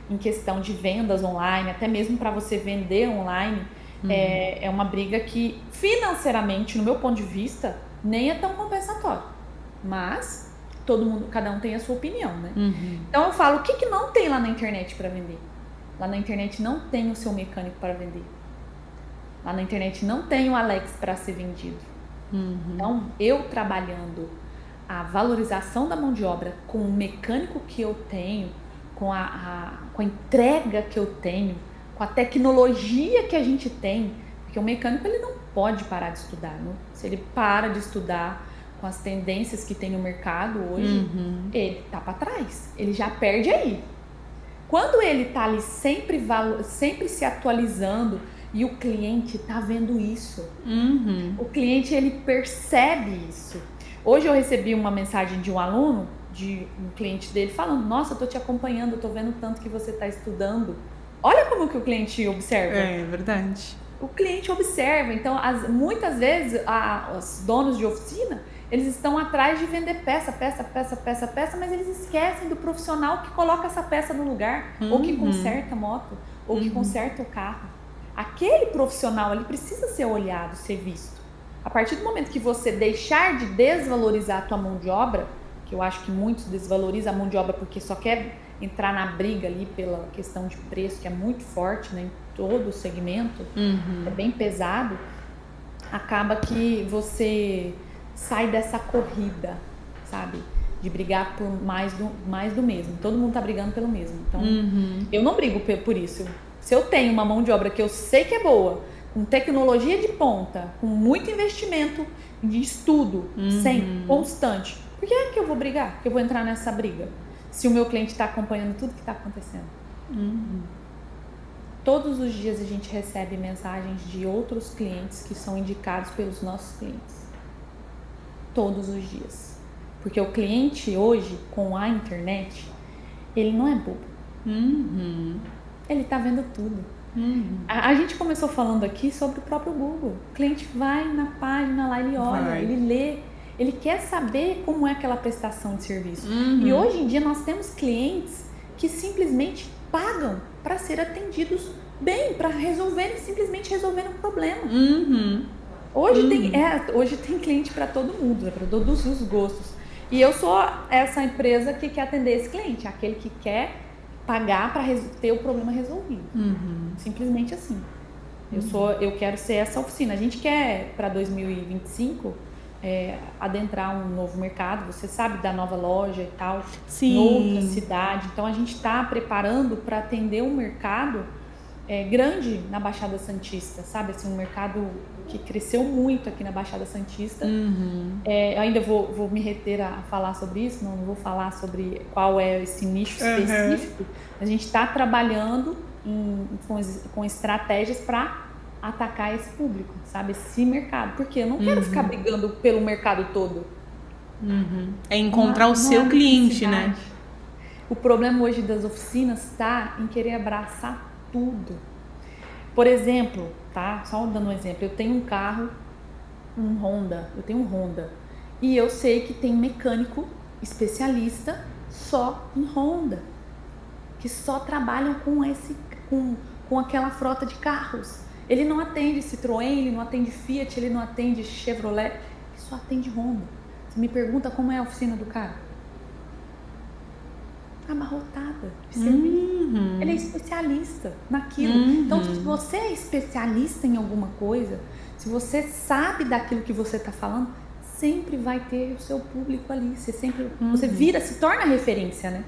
em questão de vendas online, até mesmo para você vender online. É uma briga que, financeiramente, no meu ponto de vista, nem é tão compensatório. Mas todo mundo, cada um tem a sua opinião, né? Então eu falo, o que não tem lá na internet para vender? Lá na internet não tem o seu mecânico para vender. Lá na internet não tem o Alex para ser vendido. Então, eu trabalhando a valorização da mão de obra com o mecânico que eu tenho, com a entrega que eu tenho, com a tecnologia que a gente tem, porque o mecânico ele não pode parar de estudar, né? Se ele para de estudar com as tendências que tem no mercado hoje, ele tá para trás, ele já perde aí. Quando ele tá ali sempre se atualizando e o cliente tá vendo isso, o cliente ele percebe isso. Hoje eu recebi uma mensagem de um aluno, de um cliente dele falando, nossa, eu tô te acompanhando, eu tô vendo tanto que você tá estudando. Olha como que o cliente observa. É verdade. O cliente observa. Então, muitas vezes, os donos de oficina, eles estão atrás de vender peça, mas eles esquecem do profissional que coloca essa peça no lugar, ou que conserta a moto, ou que conserta o carro. Aquele profissional, ele precisa ser olhado, ser visto. A partir do momento que você deixar de desvalorizar a tua mão de obra, que eu acho que muitos desvalorizam a mão de obra porque só quer entrar na briga ali pela questão de preço, que é muito forte, né, em todo o segmento, é bem pesado, acaba que você sai dessa corrida, sabe? De brigar por mais do mesmo. Todo mundo tá brigando pelo mesmo. Então, eu não brigo por isso. Se eu tenho uma mão de obra que eu sei que é boa, com tecnologia de ponta, com muito investimento de estudo, constante, por que é que eu vou brigar? Que eu vou entrar nessa briga? Se o meu cliente está acompanhando tudo que está acontecendo. Todos os dias a gente recebe mensagens de outros clientes que são indicados pelos nossos clientes. Todos os dias. Porque o cliente hoje, com a internet, ele não é bobo. Ele está vendo tudo. A gente começou falando aqui sobre o próprio Google. O cliente vai na página lá, ele olha, ele lê. Ele quer saber como é aquela prestação de serviço. E hoje em dia nós temos clientes que simplesmente pagam para ser atendidos bem, para simplesmente resolver um problema. Hoje tem cliente para todo mundo, né, para todos os gostos. E eu sou essa empresa que quer atender esse cliente, aquele que quer pagar para ter o problema resolvido. Simplesmente assim. Eu quero ser essa oficina. A gente quer, para 2025... adentrar um novo mercado, você sabe, da nova loja e tal, em outra cidade. Então a gente está preparando para atender um mercado grande na Baixada Santista, sabe? Assim, um mercado que cresceu muito aqui na Baixada Santista. Ainda vou me reter a falar sobre isso, não vou falar sobre qual é esse nicho específico. A gente está trabalhando com estratégias para atacar esse público, sabe? Esse mercado. Porque eu não quero ficar brigando pelo mercado todo. É encontrar o seu cliente, né? O problema hoje das oficinas está em querer abraçar tudo. Por exemplo, tá? Só dando um exemplo. Eu tenho um carro, um Honda. E eu sei que tem mecânico especialista só em Honda. Que só trabalham com aquela frota de carros. Ele não atende Citroën, ele não atende Fiat, ele não atende Chevrolet, ele só atende Honda. Você me pergunta como é a oficina do cara? Abarrotada de serviço. Ele é especialista naquilo. Então, se você é especialista em alguma coisa, se você sabe daquilo que você está falando, sempre vai ter o seu público ali. Você se torna referência, né?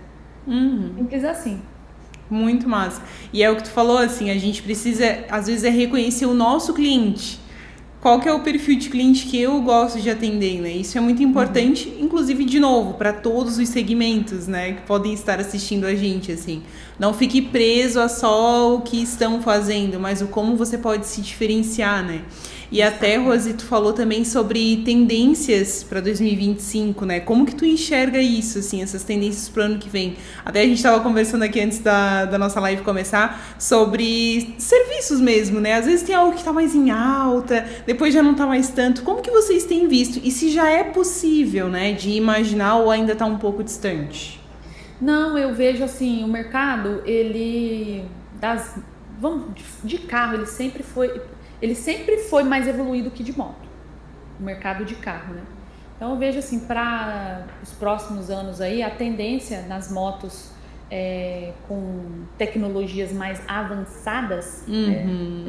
Simples assim. Muito massa. E é o que tu falou, assim, a gente precisa, às vezes, reconhecer o nosso cliente. qual que é o perfil de cliente que eu gosto de atender, né? Isso é muito importante, inclusive, de novo, para todos os segmentos, né, que podem estar assistindo a gente, assim. Não fique preso a só o que estão fazendo, mas o como você pode se diferenciar, né? E até, Rose, tu falou também sobre tendências para 2025, né? Como que tu enxerga isso, assim, essas tendências para o ano que vem? Até a gente estava conversando aqui antes da nossa live começar sobre serviços mesmo, né? Às vezes tem algo que está mais em alta, depois já não está mais tanto. Como que vocês têm visto? E se já é possível, né, de imaginar ou ainda está um pouco distante? Não, eu vejo assim, o mercado, de carro, ele sempre foi mais evoluído que de moto, o mercado de carro, né? Então eu vejo assim, para os próximos anos aí, a tendência nas motos com tecnologias mais avançadas,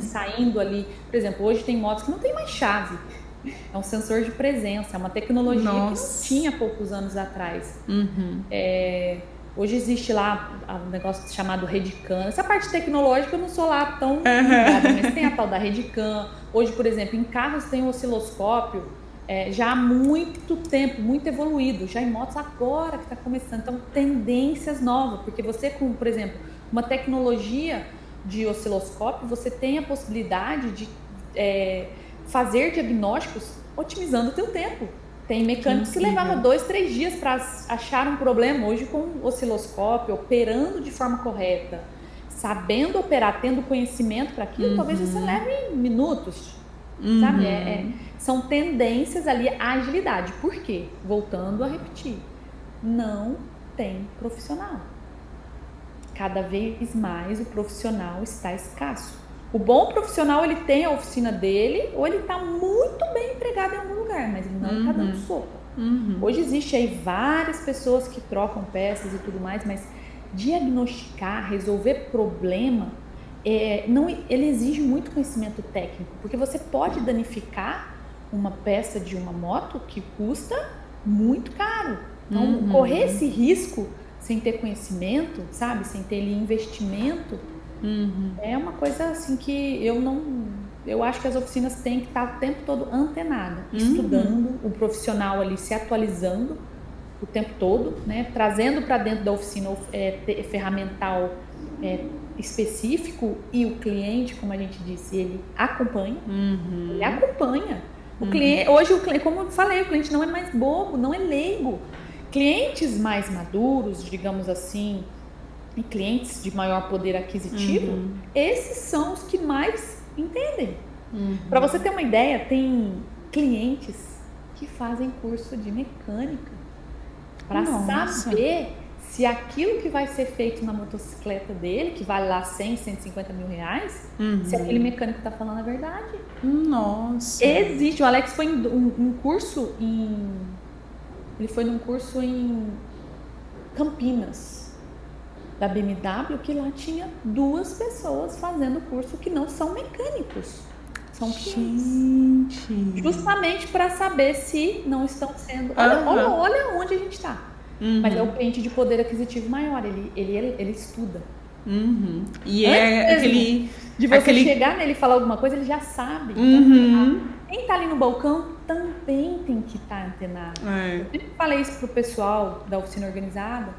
saindo ali, por exemplo, hoje tem motos que não tem mais chave, é um sensor de presença, é uma tecnologia que não tinha poucos anos atrás. Hoje existe lá um negócio chamado Redcam. Essa parte tecnológica eu não sou lá tão ligada, mas tem a tal da Redcam. Hoje, por exemplo, em carros tem um osciloscópio já há muito tempo, muito evoluído. Já em motos agora que está começando. Então, tendências novas. Porque você, com, por exemplo, uma tecnologia de osciloscópio, você tem a possibilidade de fazer diagnósticos otimizando o teu tempo. Tem mecânicos que levavam 2, 3 dias para achar um problema. Hoje, com o osciloscópio, operando de forma correta, sabendo operar, tendo conhecimento para aquilo, talvez você leve minutos, sabe? São tendências ali, a agilidade. Por quê? Voltando a repetir, não tem profissional. Cada vez mais o profissional está escasso. O bom profissional, ele tem a oficina dele, ou ele está muito bem empregado em algum lugar, mas ele não está dando sopa. Hoje existe aí várias pessoas que trocam peças e tudo mais, mas diagnosticar, resolver problema, ele exige muito conhecimento técnico, porque você pode danificar uma peça de uma moto que custa muito caro. Então, correr esse risco sem ter conhecimento, sabe, sem ter ali investimento, é uma coisa assim que eu acho que as oficinas têm que estar o tempo todo antenadas, estudando, o profissional ali se atualizando o tempo todo, né? Trazendo para dentro da oficina ferramental específico, e o cliente, como a gente disse, ele acompanha. Ele acompanha. O cliente, hoje, como eu falei, o cliente não é mais bobo, não é leigo. Clientes mais maduros, digamos assim, e clientes de maior poder aquisitivo, esses são os que mais entendem. Para você ter uma ideia, tem clientes que fazem curso de mecânica para saber se aquilo que vai ser feito na motocicleta dele, que vale lá 100, 150 mil reais, se aquele mecânico está falando a verdade. Nossa! Existe. O Alex foi em um curso ele foi num curso em Campinas, da BMW, que lá tinha 2 pessoas fazendo curso que não são mecânicos, são clientes. Justamente para saber se não estão sendo. Olha onde a gente está. Mas é o cliente de poder aquisitivo maior, ele estuda. E é aquele. De você chegar nele e falar alguma coisa, ele já sabe. Então, quem está ali no balcão também tem que estar antenado. Eu sempre falei isso pro pessoal da oficina organizada.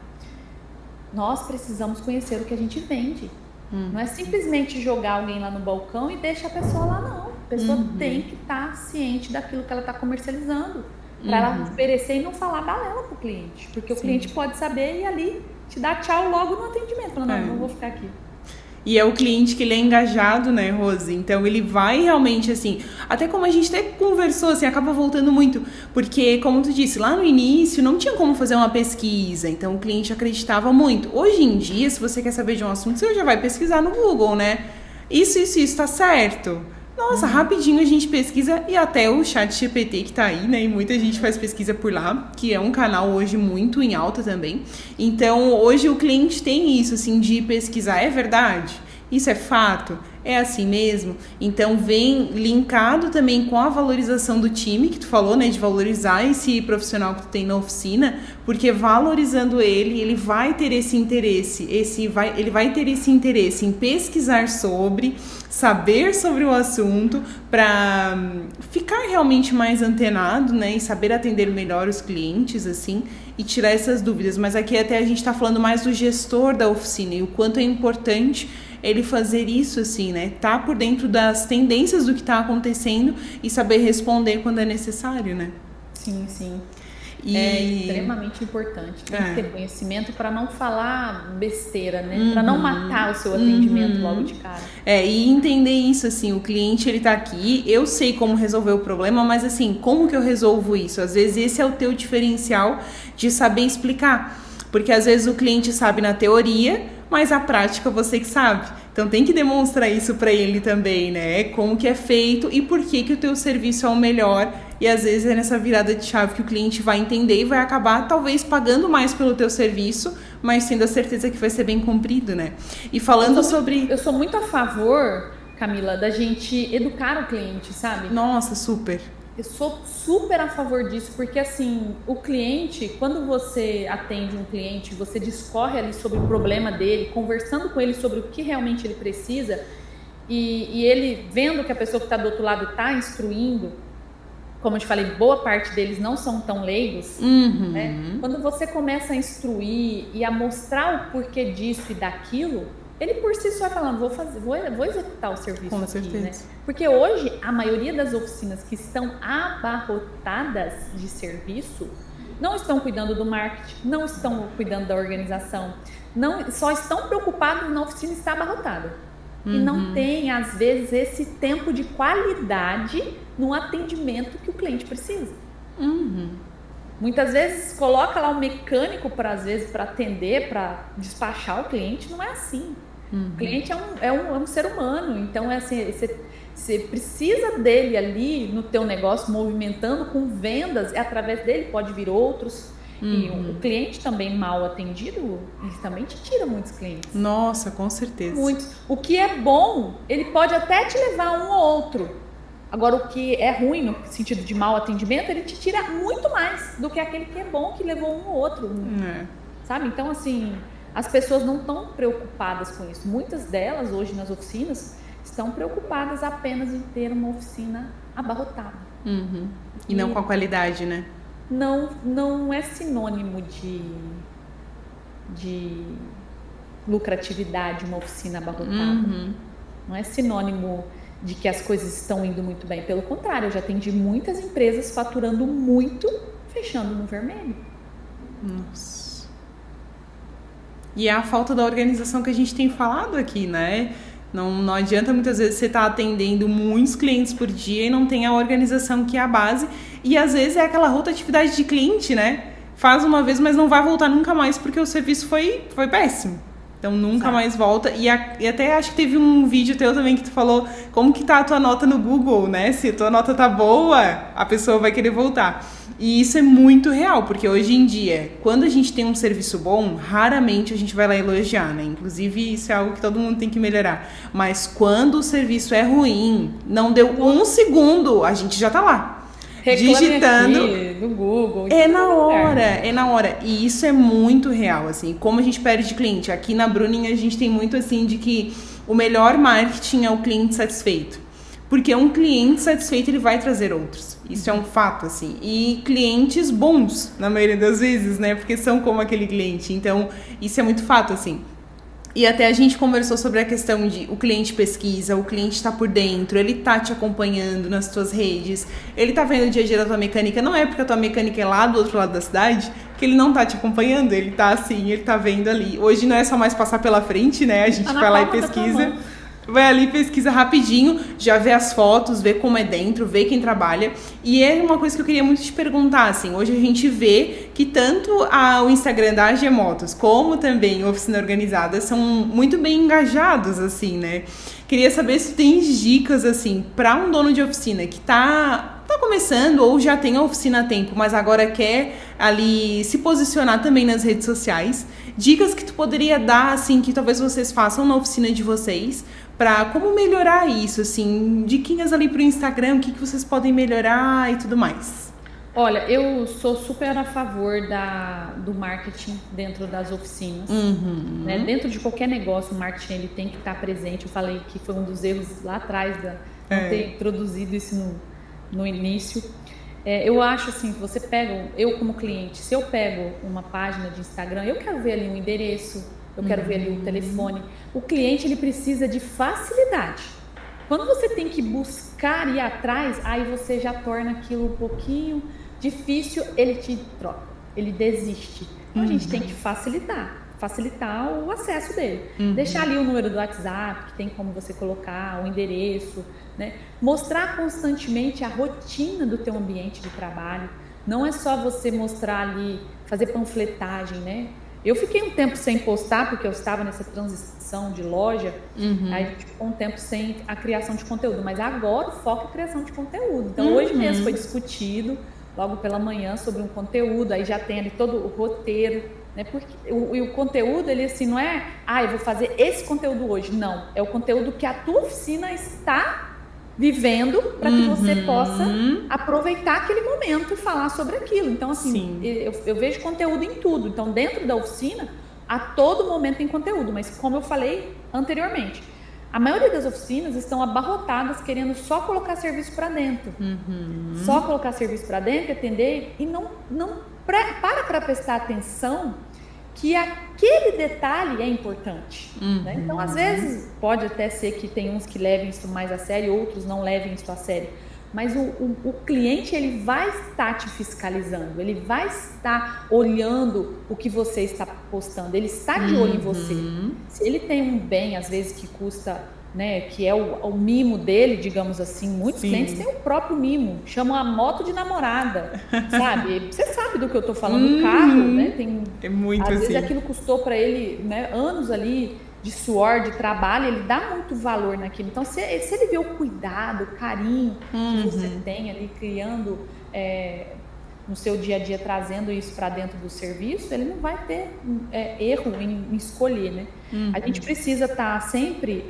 Nós precisamos conhecer o que a gente vende. Não é simplesmente jogar alguém lá no balcão e deixar a pessoa lá, não. A pessoa tem que estar ciente daquilo que ela está comercializando, para ela oferecer e não falar balela pro cliente. Porque o cliente pode saber e ali te dar tchau logo no atendimento. Falando, não vou ficar aqui. E é o cliente que ele é engajado, né, Rose? Então ele vai realmente assim, até como a gente até conversou, assim, acaba voltando muito, porque como tu disse, lá no início não tinha como fazer uma pesquisa, então o cliente acreditava muito. Hoje em dia, se você quer saber de um assunto, você já vai pesquisar no Google, né? Isso tá certo? Nossa, rapidinho a gente pesquisa, e até o ChatGPT que tá aí, né? E muita gente faz pesquisa por lá, que é um canal hoje muito em alta também. Então, hoje o cliente tem isso, assim, de pesquisar. É verdade? Isso é fato? É assim mesmo? Então vem linkado também com a valorização do time, que tu falou, né? De valorizar esse profissional que tu tem na oficina, porque valorizando ele vai ter esse interesse, ele vai ter esse interesse em pesquisar sobre, saber sobre o assunto, para ficar realmente mais antenado, né? E saber atender melhor os clientes, assim, e tirar essas dúvidas. Mas aqui até a gente está falando mais do gestor da oficina e o quanto é importante ele fazer isso, assim, né? Tá por dentro das tendências do que tá acontecendo e saber responder quando é necessário, né? Sim, sim. É extremamente importante. Tem que ter conhecimento para não falar besteira, né? Para não matar o seu atendimento logo de cara. E entender isso, assim, o cliente, ele tá aqui, eu sei como resolver o problema, mas assim, como que eu resolvo isso? Às vezes esse é o teu diferencial de saber explicar. Porque às vezes o cliente sabe na teoria, mas a prática você que sabe. Então tem que demonstrar isso para ele também, né? Como que é feito e por que que o teu serviço é o melhor. E às vezes é nessa virada de chave que o cliente vai entender e vai acabar talvez pagando mais pelo teu serviço, mas tendo a certeza que vai ser bem cumprido, né? E falando sobre... Eu sou muito a favor, Camila, da gente educar o cliente, sabe? Nossa, super. Eu sou super a favor disso, porque assim, o cliente, quando você atende um cliente, você discorre ali sobre o problema dele, conversando com ele sobre o que realmente ele precisa, e ele vendo que a pessoa que está do outro lado está instruindo, como eu te falei, boa parte deles não são tão leigos, né? Quando você começa a instruir e a mostrar o porquê disso e daquilo, ele por si só vai falando, vou executar o serviço. Com certeza. Aqui, né? Porque hoje, a maioria das oficinas que estão abarrotadas de serviço, não estão cuidando do marketing, não estão cuidando da organização, só estão preocupados na oficina estar abarrotada. E não tem, às vezes, esse tempo de qualidade no atendimento que o cliente precisa. Muitas vezes coloca lá um mecânico para atender, para despachar o cliente, não é assim. O cliente é um ser humano, então é assim, você precisa dele ali no teu negócio, movimentando com vendas, e através dele pode vir outros. E o cliente também mal atendido, ele também te tira muitos clientes. Nossa, com certeza. Muitos. O que é bom, ele pode até te levar um ou outro. Agora, o que é ruim no sentido de mau atendimento, ele te tira muito mais do que aquele que é bom, que levou um ou outro. Sabe? Então, assim, as pessoas não estão preocupadas com isso. Muitas delas, hoje nas oficinas, estão preocupadas apenas em ter uma oficina abarrotada. E não com a qualidade, né? Não é sinônimo de lucratividade uma oficina abarrotada. Não é sinônimo de que as coisas estão indo muito bem. Pelo contrário, eu já atendi muitas empresas faturando muito, fechando no vermelho. Nossa. E é a falta da organização que a gente tem falado aqui, né? Não adianta muitas vezes você estar atendendo muitos clientes por dia e não tem a organização que é a base. E às vezes é aquela rotatividade de cliente, né? Faz uma vez, mas não vai voltar nunca mais porque o serviço foi péssimo. Então nunca mais volta. E até acho que teve um vídeo teu também que tu falou como que tá a tua nota no Google, né? Se a tua nota tá boa, a pessoa vai querer voltar. E isso é muito real, porque hoje em dia, quando a gente tem um serviço bom, raramente a gente vai lá elogiar, né? Inclusive, isso é algo que todo mundo tem que melhorar. Mas quando o serviço é ruim, não deu um segundo, a gente já tá lá. Reclame digitando aqui, no Google. É na hora. E isso é muito real, assim. Como a gente perde cliente. Aqui na Bruning a gente tem muito assim de que o melhor marketing é o cliente satisfeito. Porque um cliente satisfeito, ele vai trazer outros. Isso é um fato, assim. E clientes bons, na maioria das vezes, né? Porque são como aquele cliente. Então, isso é muito fato, assim. E até a gente conversou sobre a questão de o cliente pesquisa, o cliente está por dentro, ele tá te acompanhando nas tuas redes, ele tá vendo o dia a dia da tua mecânica. Não é porque a tua mecânica é lá do outro lado da cidade que ele não tá te acompanhando, ele tá assim, ele tá vendo ali. Hoje não é só mais passar pela frente, né? A gente vai lá e pesquisa. Vai ali, pesquisa rapidinho, já vê as fotos, vê como é dentro, vê quem trabalha. E é uma coisa que eu queria muito te perguntar, assim, hoje a gente vê que tanto o Instagram da AG Motos como também a Oficina Organizada são muito bem engajados, assim, né? Queria saber se tem dicas, assim, para um dono de oficina que tá começando ou já tem a oficina há tempo, mas agora quer ali se posicionar também nas redes sociais, dicas que tu poderia dar, assim, que talvez vocês façam na oficina de vocês, para como melhorar isso, assim, diquinhas ali pro Instagram, o que vocês podem melhorar e tudo mais. Olha, eu sou super a favor do marketing dentro das oficinas. Né? Dentro de qualquer negócio, o marketing ele tem que estar presente. Eu falei que foi um dos erros lá atrás não ter introduzido isso no início. Eu acho assim, que você pega, eu como cliente, se eu pego uma página de Instagram, eu quero ver ali um endereço, eu quero ver ali um telefone. O cliente ele precisa de facilidade. Quando você tem que buscar ir atrás, aí você já torna aquilo um pouquinho difícil, ele te troca, ele desiste. Então a gente tem que facilitar o acesso dele. Deixar ali o número do WhatsApp, que tem como você colocar, o endereço, né? Mostrar constantemente a rotina do teu ambiente de trabalho. Não é só você mostrar ali, fazer panfletagem, né? Eu fiquei um tempo sem postar, porque eu estava nessa transição de loja, aí a gente ficou um tempo sem a criação de conteúdo, mas agora o foco é a criação de conteúdo. Então hoje mesmo foi discutido, logo pela manhã, sobre um conteúdo, aí já tem ali todo o roteiro, né? Porque o conteúdo, ele assim, não é, eu vou fazer esse conteúdo hoje, não, é o conteúdo que a tua oficina está vivendo para que você possa aproveitar aquele momento e falar sobre aquilo. Então, assim, eu vejo conteúdo em tudo. Então, dentro da oficina, a todo momento tem conteúdo. Mas, como eu falei anteriormente, a maioria das oficinas estão abarrotadas querendo só colocar serviço para dentro. Só colocar serviço para dentro, atender e não para prestar atenção que aquele detalhe é importante. Né? Então, às vezes, pode até ser que tem uns que levem isso mais a sério, outros não levem isso a sério. Mas o cliente, ele vai estar te fiscalizando, ele vai estar olhando o que você está postando, ele está de olho em você. Se ele tem um bem, às vezes, que custa, né, que é o mimo dele, digamos assim, muitos clientes têm o próprio mimo, chamam a moto de namorada, sabe? Você sabe do que eu estou falando, o carro, né? É muito às assim. vezes aquilo custou para ele, né, anos ali de suor, de trabalho, ele dá muito valor naquilo. Então, se ele vê o cuidado, o carinho que você tem ali, criando no seu dia a dia, trazendo isso para dentro do serviço, ele não vai ter erro em escolher, né? A gente precisa estar sempre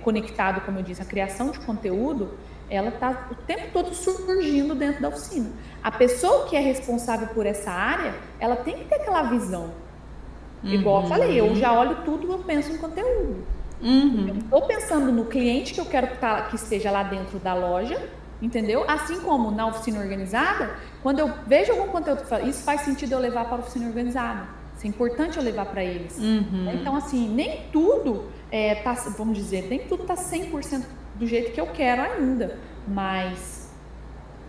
conectado, como eu disse, a criação de conteúdo, ela está o tempo todo surgindo dentro da oficina. A pessoa que é responsável por essa área, ela tem que ter aquela visão. Igual eu falei, eu já olho tudo, eu penso em conteúdo. Eu estou pensando no cliente que eu quero que esteja lá dentro da loja, entendeu? Assim como na oficina organizada, quando eu vejo algum conteúdo que fala, isso faz sentido eu levar para a oficina organizada. Isso é importante eu levar para eles. Então, assim, nem tudo vamos dizer, nem tudo está 100% do jeito que eu quero ainda, mas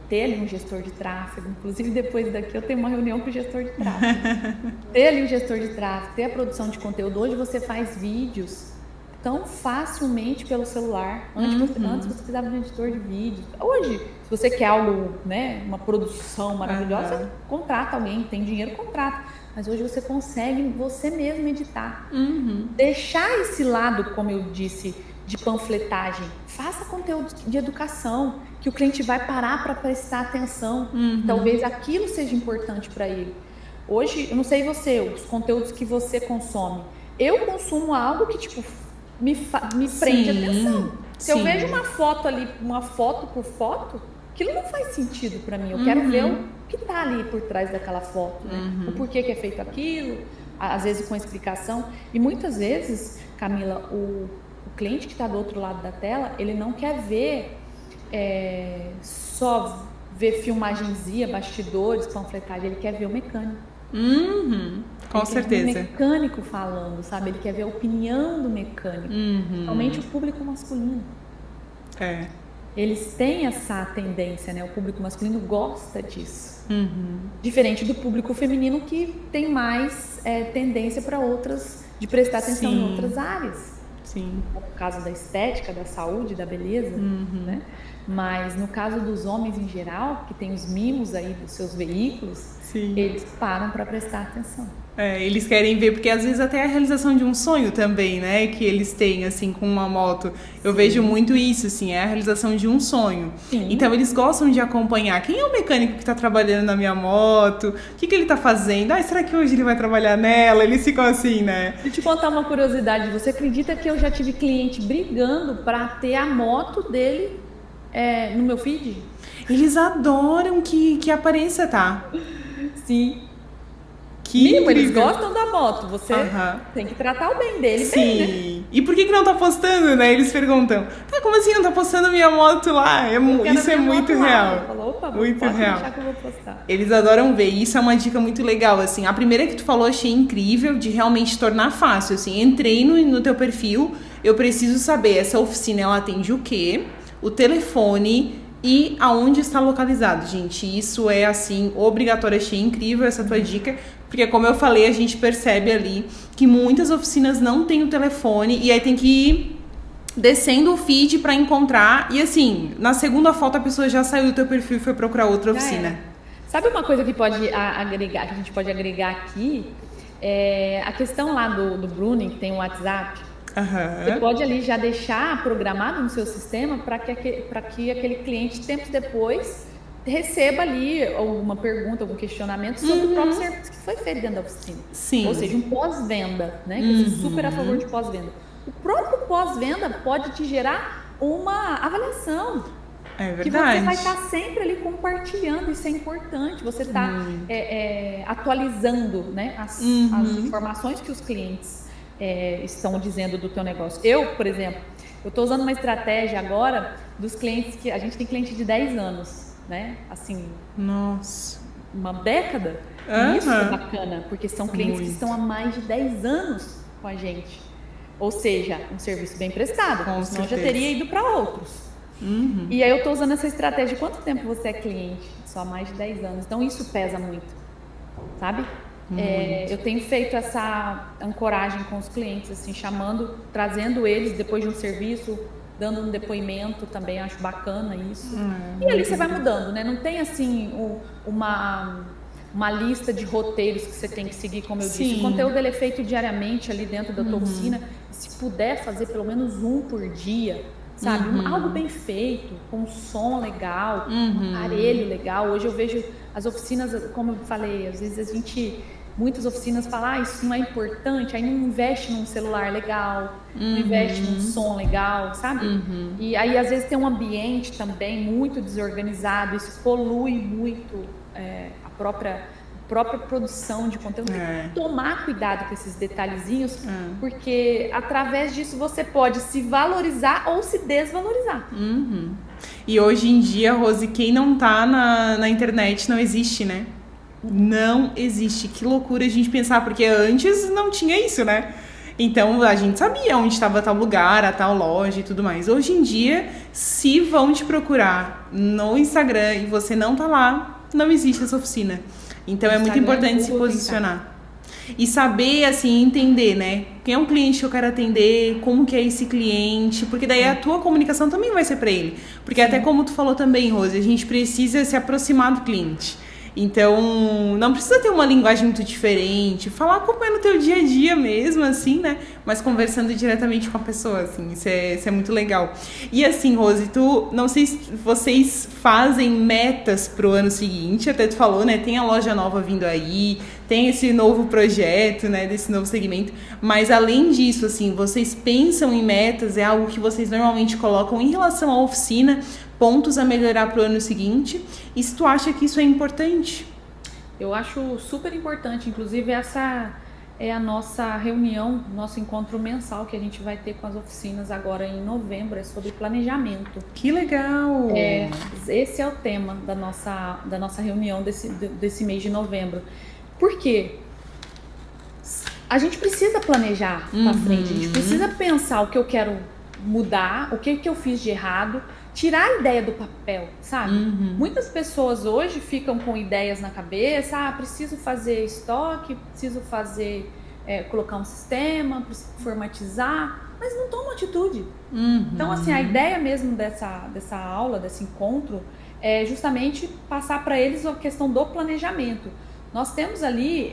ter ali um gestor de tráfego, inclusive depois daqui eu tenho uma reunião com o gestor de tráfego, ter ali um gestor de tráfego, ter a produção de conteúdo. Hoje você faz vídeos tão facilmente pelo celular, antes você precisava de um editor de vídeo. Hoje, se você quer algo, né, uma produção maravilhosa, você contrata alguém, tem dinheiro, contrata. Mas hoje você consegue você mesmo editar. Deixar esse lado, como eu disse, de panfletagem. Faça conteúdo de educação, que o cliente vai parar para prestar atenção. Talvez aquilo seja importante para ele. Hoje, eu não sei você, os conteúdos que você consome. Eu consumo algo que, tipo, me prende atenção. Se eu vejo uma foto ali, uma foto por foto, aquilo não faz sentido para mim. Eu quero ver o que está ali por trás daquela foto, né? O porquê que é feito aquilo, às vezes com explicação. E muitas vezes, Camila, o cliente que está do outro lado da tela, ele não quer ver só ver filmagenzinha, bastidores, panfletagem, ele quer ver o mecânico. Com certeza. Ele quer ver o mecânico falando, sabe? Ele quer ver a opinião do mecânico. Principalmente o público masculino. Eles têm essa tendência, né? O público masculino gosta disso. Diferente do público feminino, que tem mais tendência para outras, de prestar atenção em outras áreas. No caso da estética, da saúde, da beleza, né? Mas no caso dos homens em geral, que tem os mimos aí dos seus veículos, Sim. eles param para prestar atenção. Eles querem ver, porque às vezes até a realização de um sonho também, né, que eles têm, assim, com uma moto. Eu vejo muito isso, assim, é a realização de um sonho. Sim. Então, eles gostam de acompanhar. Quem é o mecânico que está trabalhando na minha moto? O que ele está fazendo? Será que hoje ele vai trabalhar nela? Eles ficam assim, né? Deixa eu te contar uma curiosidade. Você acredita que eu já tive cliente brigando para ter a moto dele no meu feed? Eles adoram que apareça, tá? Sim. Que eles gostam da moto, você tem que tratar o bem dele. Sim. Bem, né? E por que não tá postando, né? Eles perguntam, como assim não tá postando minha moto lá? Isso é muito real. Falou, opa, muito real. Deixar que eu vou postar. Eles adoram ver, isso é uma dica muito legal, assim. A primeira que tu falou, achei incrível, de realmente tornar fácil, assim. Entrei no teu perfil, eu preciso saber, essa oficina, ela atende o quê? O telefone e aonde está localizado, gente. Isso é, assim, obrigatório. Achei incrível essa tua dica, porque, como eu falei, a gente percebe ali que muitas oficinas não têm o telefone e aí tem que ir descendo o feed para encontrar. E, assim, na segunda foto a pessoa já saiu do teu perfil e foi procurar outra oficina. Sabe uma coisa que pode agregar, que a gente pode agregar aqui? A questão lá do Bruning, que tem o WhatsApp. Você pode ali já deixar programado no seu sistema para que aquele cliente, tempos depois, receba ali alguma pergunta, algum questionamento sobre o próprio serviço que foi feito dentro da oficina. Sim. Ou seja, um pós-venda, né? Que eu sou super a favor de pós-venda. O próprio pós-venda pode te gerar uma avaliação. É verdade. Que você vai estar sempre ali compartilhando, isso é importante. Você está atualizando, né, as informações que os clientes estão dizendo do teu negócio. Eu, por exemplo, eu estou usando uma estratégia agora dos clientes que a gente tem cliente de 10 anos, né? Assim, nossa, uma década. E isso é bacana, porque são clientes que estão há mais de 10 anos com a gente. Ou seja, um serviço bem prestado, senão já teria ido para outros. E aí eu estou usando essa estratégia. Quanto tempo você é cliente? Só há mais de 10 anos. Então isso pesa muito, sabe? Eu tenho feito essa ancoragem com os clientes, assim, trazendo eles depois de um serviço, dando um depoimento também, acho bacana isso. E ali você vai mudando, né? Não tem assim uma lista de roteiros que você tem que seguir, como eu disse. O conteúdo ele é feito diaramente ali dentro da tua oficina. Se puder fazer pelo menos um por dia, sabe? Algo bem feito, com um som legal, um aparelho legal. Hoje eu vejo as oficinas, como eu falei, às vezes muitas oficinas falam, isso não é importante, aí não investe num celular legal, não investe num som legal, sabe? E aí às vezes tem um ambiente também muito desorganizado, isso polui muito a própria produção de conteúdo. Tem que tomar cuidado com esses detalhezinhos, porque através disso você pode se valorizar ou se desvalorizar. E hoje em dia, Rose, quem não tá na internet não existe, né? Não existe. Que loucura a gente pensar, porque antes não tinha isso, né? Então a gente sabia onde estava tal lugar, a tal loja e tudo mais. Hoje em dia, se vão te procurar no Instagram e você não tá lá, não existe essa oficina. Então é muito importante se posicionar. E saber, assim, entender, né? Quem é um cliente que eu quero atender, como que é esse cliente, porque daí a tua comunicação também vai ser para ele. Porque até como tu falou também, Rose, a gente precisa se aproximar do cliente. Então, não precisa ter uma linguagem muito diferente, falar como é no teu dia a dia mesmo, assim, né? Mas conversando diretamente com a pessoa, assim, isso é muito legal. E assim, Rose, não sei se vocês fazem metas pro ano seguinte, até tu falou, né? Tem a loja nova vindo aí, tem esse novo projeto, né? Desse novo segmento, mas além disso, assim, vocês pensam em metas, é algo que vocês normalmente colocam em relação à oficina, pontos a melhorar para o ano seguinte, e se tu acha que isso é importante? Eu acho super importante, inclusive essa é a nossa reunião, nosso encontro mensal que a gente vai ter com as oficinas agora em novembro, é sobre planejamento. Que legal! Esse é o tema da nossa reunião desse mês de novembro. Por quê? A gente precisa planejar para frente, a gente precisa pensar o que eu quero mudar, o que eu fiz de errado, tirar a ideia do papel, sabe? Muitas pessoas hoje ficam com ideias na cabeça, preciso fazer estoque, preciso colocar um sistema, preciso formatizar, mas não tomam atitude. Uhum. Então, assim, a ideia mesmo dessa aula, desse encontro, é justamente passar para eles a questão do planejamento. Nós temos ali,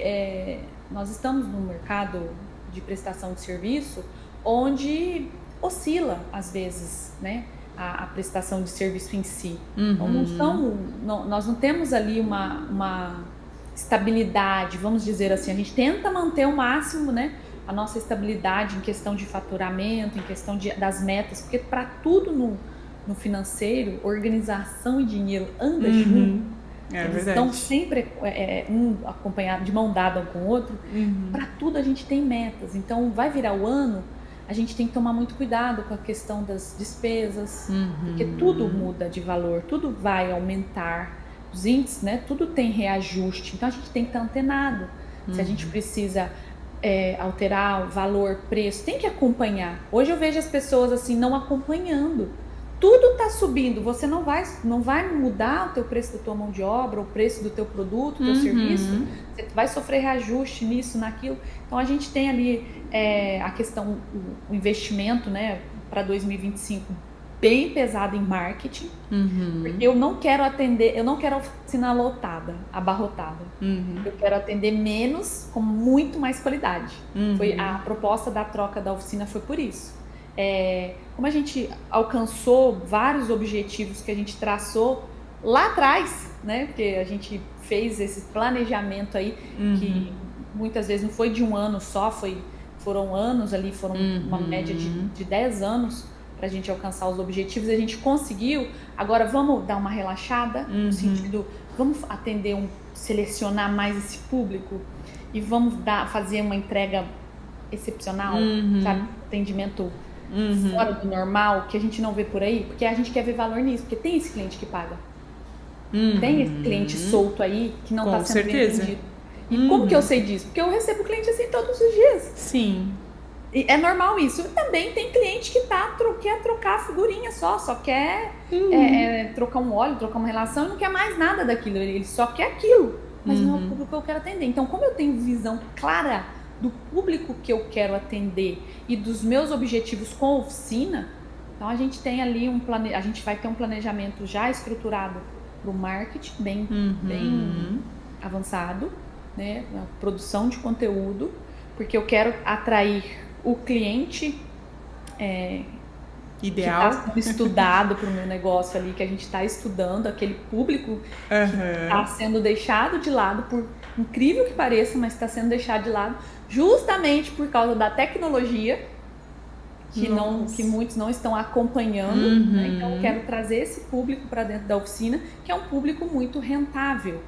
nós estamos no mercado de prestação de serviço, onde oscila, às vezes, né, a prestação de serviço em si. Então, nós não temos ali uma estabilidade, vamos dizer assim. A gente tenta manter o máximo, né, a nossa estabilidade em questão de faturamento, em questão das metas, porque para tudo no financeiro, organização e dinheiro andam junto. Eles estão sempre um acompanhado, de mão dada um com o outro. Para tudo a gente tem metas. Então, vai virar o ano, a gente tem que tomar muito cuidado com a questão das despesas, porque tudo muda de valor, tudo vai aumentar. Os índices, né, tudo tem reajuste. Então, a gente tem que estar antenado. Se a gente precisa alterar o valor, preço, tem que acompanhar. Hoje eu vejo as pessoas assim não acompanhando. Tudo está subindo, você não vai mudar o teu preço da tua mão de obra, o preço do teu produto, do teu serviço, você vai sofrer reajuste nisso, naquilo. Então a gente tem ali a questão, o investimento, né, para 2025 bem pesado em marketing, porque eu não quero a oficina lotada, abarrotada. Eu quero atender menos com muito mais qualidade. Foi a proposta da troca da oficina foi por isso. Como a gente alcançou vários objetivos que a gente traçou lá atrás, né? Porque a gente fez esse planejamento aí, que muitas vezes não foi de um ano só, foram anos ali, foram uma média de 10 anos para a gente alcançar os objetivos, e a gente conseguiu. Agora vamos dar uma relaxada, no sentido, vamos selecionar mais esse público e vamos fazer uma entrega excepcional, sabe? Atendimento fora do normal, que a gente não vê por aí, porque a gente quer ver valor nisso, porque tem esse cliente que paga. Tem esse cliente solto aí que não está sendo bem atendido. E como que eu sei disso? Porque eu recebo cliente assim todos os dias. Sim. E é normal isso. E também tem cliente que quer trocar a figurinha só quer trocar um óleo, trocar uma relação, e não quer mais nada daquilo, ele só quer aquilo, mas não é o público que eu quero atender. Então, como eu tenho visão clara do público que eu quero atender e dos meus objetivos com a oficina, então a gente tem ali a gente vai ter um planejamento já estruturado para o marketing bem avançado, né, a produção de conteúdo, porque eu quero atrair o cliente ideal, que está sendo estudado para o meu negócio ali, que a gente está estudando, aquele público que está sendo deixado de lado, por incrível que pareça, mas está sendo deixado de lado justamente por causa da tecnologia que muitos não estão acompanhando, né? Então eu quero trazer esse público para dentro da oficina, que é um público muito rentável,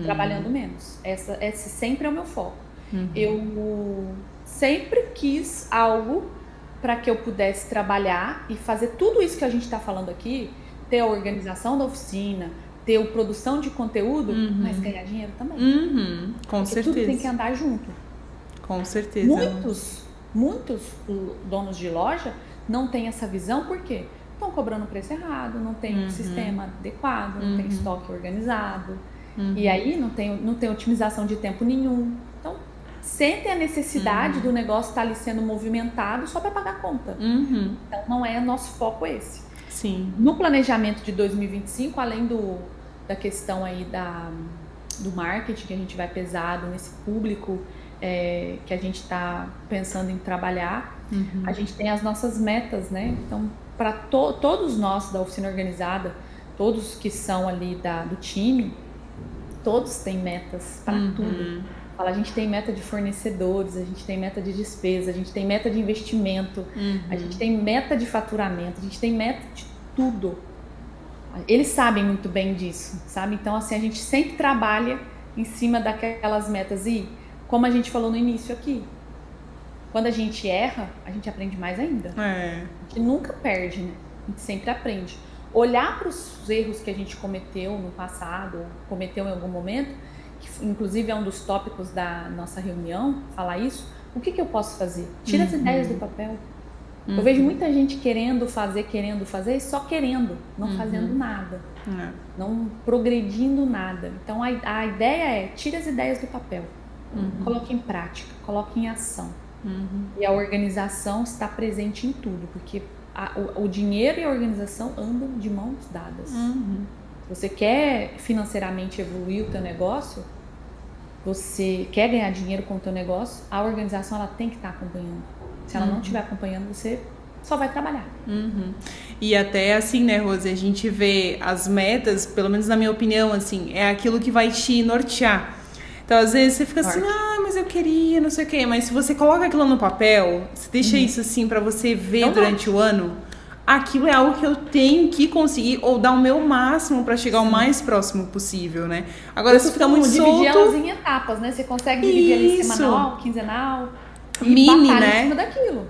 trabalhando menos. Esse sempre é o meu foco. Eu sempre quis algo para que eu pudesse trabalhar e fazer tudo isso que a gente está falando aqui, ter a organização da oficina, ter a produção de conteúdo, mas ganhar dinheiro também. Com certeza. Tudo tem que andar junto. Com certeza. Muitos donos de loja não têm essa visão, porque estão cobrando o preço errado, não tem um sistema adequado, não tem estoque organizado, e aí não tem otimização de tempo nenhum. Então, sentem a necessidade do negócio estar ali sendo movimentado só para pagar a conta. Então, não é nosso foco esse. Sim. No planejamento de 2025, além da questão aí do marketing, que a gente vai pesado nesse público que a gente está pensando em trabalhar, a gente tem as nossas metas, né? Então, para todos nós da oficina organizada, todos que são ali do time, todos têm metas para tudo. A gente tem meta de fornecedores, a gente tem meta de despesa, a gente tem meta de investimento, a gente tem meta de faturamento, a gente tem meta de tudo. Eles sabem muito bem disso, sabe? Então, assim, a gente sempre trabalha em cima daquelas metas. E, como a gente falou no início aqui, quando a gente erra, a gente aprende mais ainda. A gente nunca perde, né? A gente sempre aprende. Olhar para os erros que a gente cometeu no passado, ou cometeu em algum momento, que inclusive é um dos tópicos da nossa reunião, falar isso, o que eu posso fazer? Tira as ideias do papel. Eu vejo muita gente querendo fazer, e só querendo, não fazendo nada, não progredindo nada. Então a ideia é, tira as ideias do papel, coloque em prática, coloque em ação. E a organização está presente em tudo, porque o dinheiro e a organização andam de mãos dadas. Se você quer financeiramente evoluir o teu negócio, você quer ganhar dinheiro com o teu negócio, a organização ela tem que estar acompanhando. Se ela não estiver acompanhando, você só vai trabalhar. E até assim, né, Rose, a gente vê as metas, pelo menos na minha opinião, assim, é aquilo que vai te nortear. Então, às vezes, você fica assim, mas eu queria, não sei o quê. Mas se você coloca aquilo no papel, você deixa isso assim pra você ver durante o ano, aquilo é algo que eu tenho que conseguir ou dar o meu máximo pra chegar o mais próximo possível, né? Agora, se fica muito solto... dividir elas em etapas, né? Você consegue dividir ali semanal, quinzenal, mini, batalha né? em cima daquilo.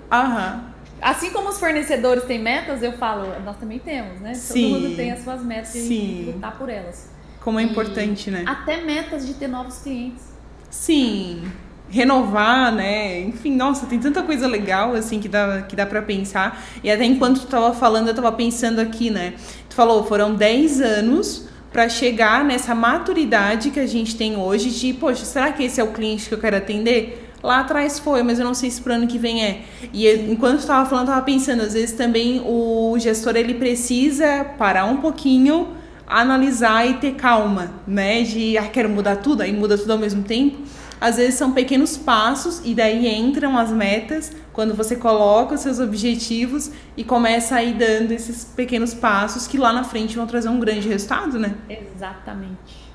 Assim como os fornecedores têm metas, eu falo, nós também temos, né? Todo mundo tem as suas metas e a gente tem que lutar por elas. Como é importante, né? Até metas de ter novos clientes. Sim. Renovar, né? Enfim, nossa, tem tanta coisa legal, assim, que dá pra pensar. E até enquanto tu tava falando, eu tava pensando aqui, né? Tu falou, foram 10 anos pra chegar nessa maturidade que a gente tem hoje de, poxa, será que esse é o cliente que eu quero atender? Lá atrás foi, mas eu não sei se pro ano que vem é. E enquanto eu tava falando, eu tava pensando, às vezes também o gestor, ele precisa parar um pouquinho, analisar e ter calma, né? De, quero mudar tudo, aí muda tudo ao mesmo tempo. Às vezes são pequenos passos e daí entram as metas, quando você coloca os seus objetivos e começa a ir dando esses pequenos passos que lá na frente vão trazer um grande resultado, né?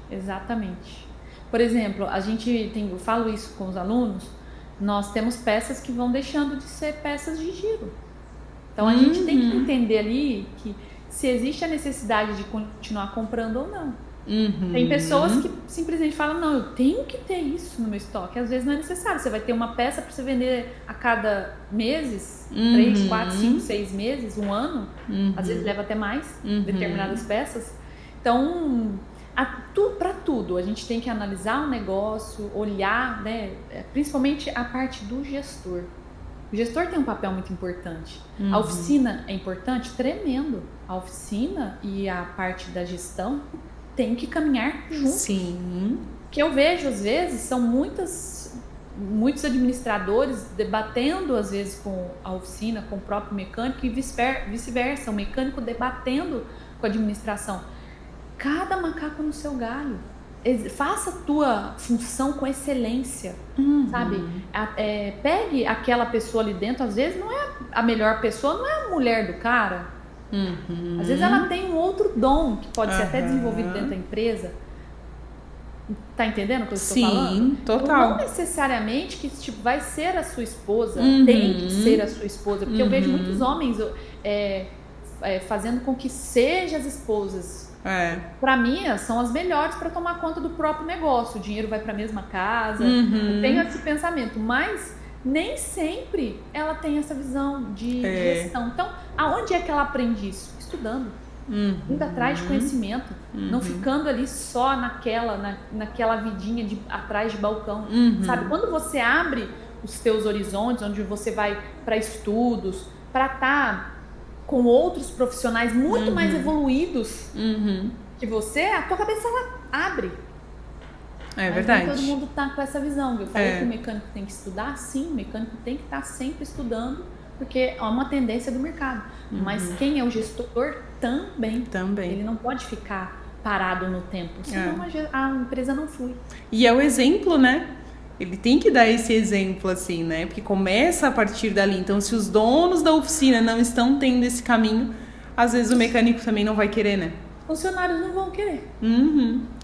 Exatamente. Por exemplo, eu falo isso com os alunos, nós temos peças que vão deixando de ser peças de giro. Então a gente tem que entender ali que se existe a necessidade de continuar comprando ou não. Tem pessoas que simplesmente falam, não, eu tenho que ter isso no meu estoque. Às vezes não é necessário, você vai ter uma peça para você vender a cada meses, 3, 4, 5, 6 meses, um ano. Às vezes leva até mais, determinadas peças. Então, para tudo, a gente tem que analisar o negócio, olhar, né, principalmente a parte do gestor. O gestor tem um papel muito importante. A oficina é importante? Tremendo. A oficina e a parte da gestão tem que caminhar junto. Sim. O que eu vejo, às vezes, são muitos administradores debatendo, às vezes, com a oficina, com o próprio mecânico e vice-versa. O mecânico debatendo com a administração. Cada macaco no seu galho. Faça a tua função com excelência, sabe? Pegue aquela pessoa ali dentro, às vezes não é a melhor pessoa, não é a mulher do cara. Às vezes ela tem um outro dom que pode ser até desenvolvido dentro da empresa. Tá entendendo o que eu estou falando? Sim, total. Então, não necessariamente que vai ser a sua esposa, tem que ser a sua esposa, porque eu vejo muitos homens fazendo com que sejam as esposas. Para mim, são as melhores para tomar conta do próprio negócio. O dinheiro vai para a mesma casa. Eu tenho esse pensamento, mas nem sempre ela tem essa visão de gestão. Então, aonde é que ela aprende isso? Estudando. Indo atrás de conhecimento. Não ficando ali só naquela vidinha atrás de balcão. Sabe? Quando você abre os teus horizontes, onde você vai para estudos, para estar com outros profissionais muito mais evoluídos que você, a tua cabeça ela abre. É verdade. Mas nem todo mundo tá com essa visão. Eu falei que o mecânico tem que estudar, sim, o mecânico tem que estar sempre estudando, porque é uma tendência do mercado. Mas quem é o gestor também. Ele não pode ficar parado no tempo, senão a empresa não flui. E é o exemplo, né? Ele tem que dar esse exemplo, assim, né? Porque começa a partir dali. Então, se os donos da oficina não estão tendo esse caminho, às vezes o mecânico também não vai querer, né? Funcionários não vão querer.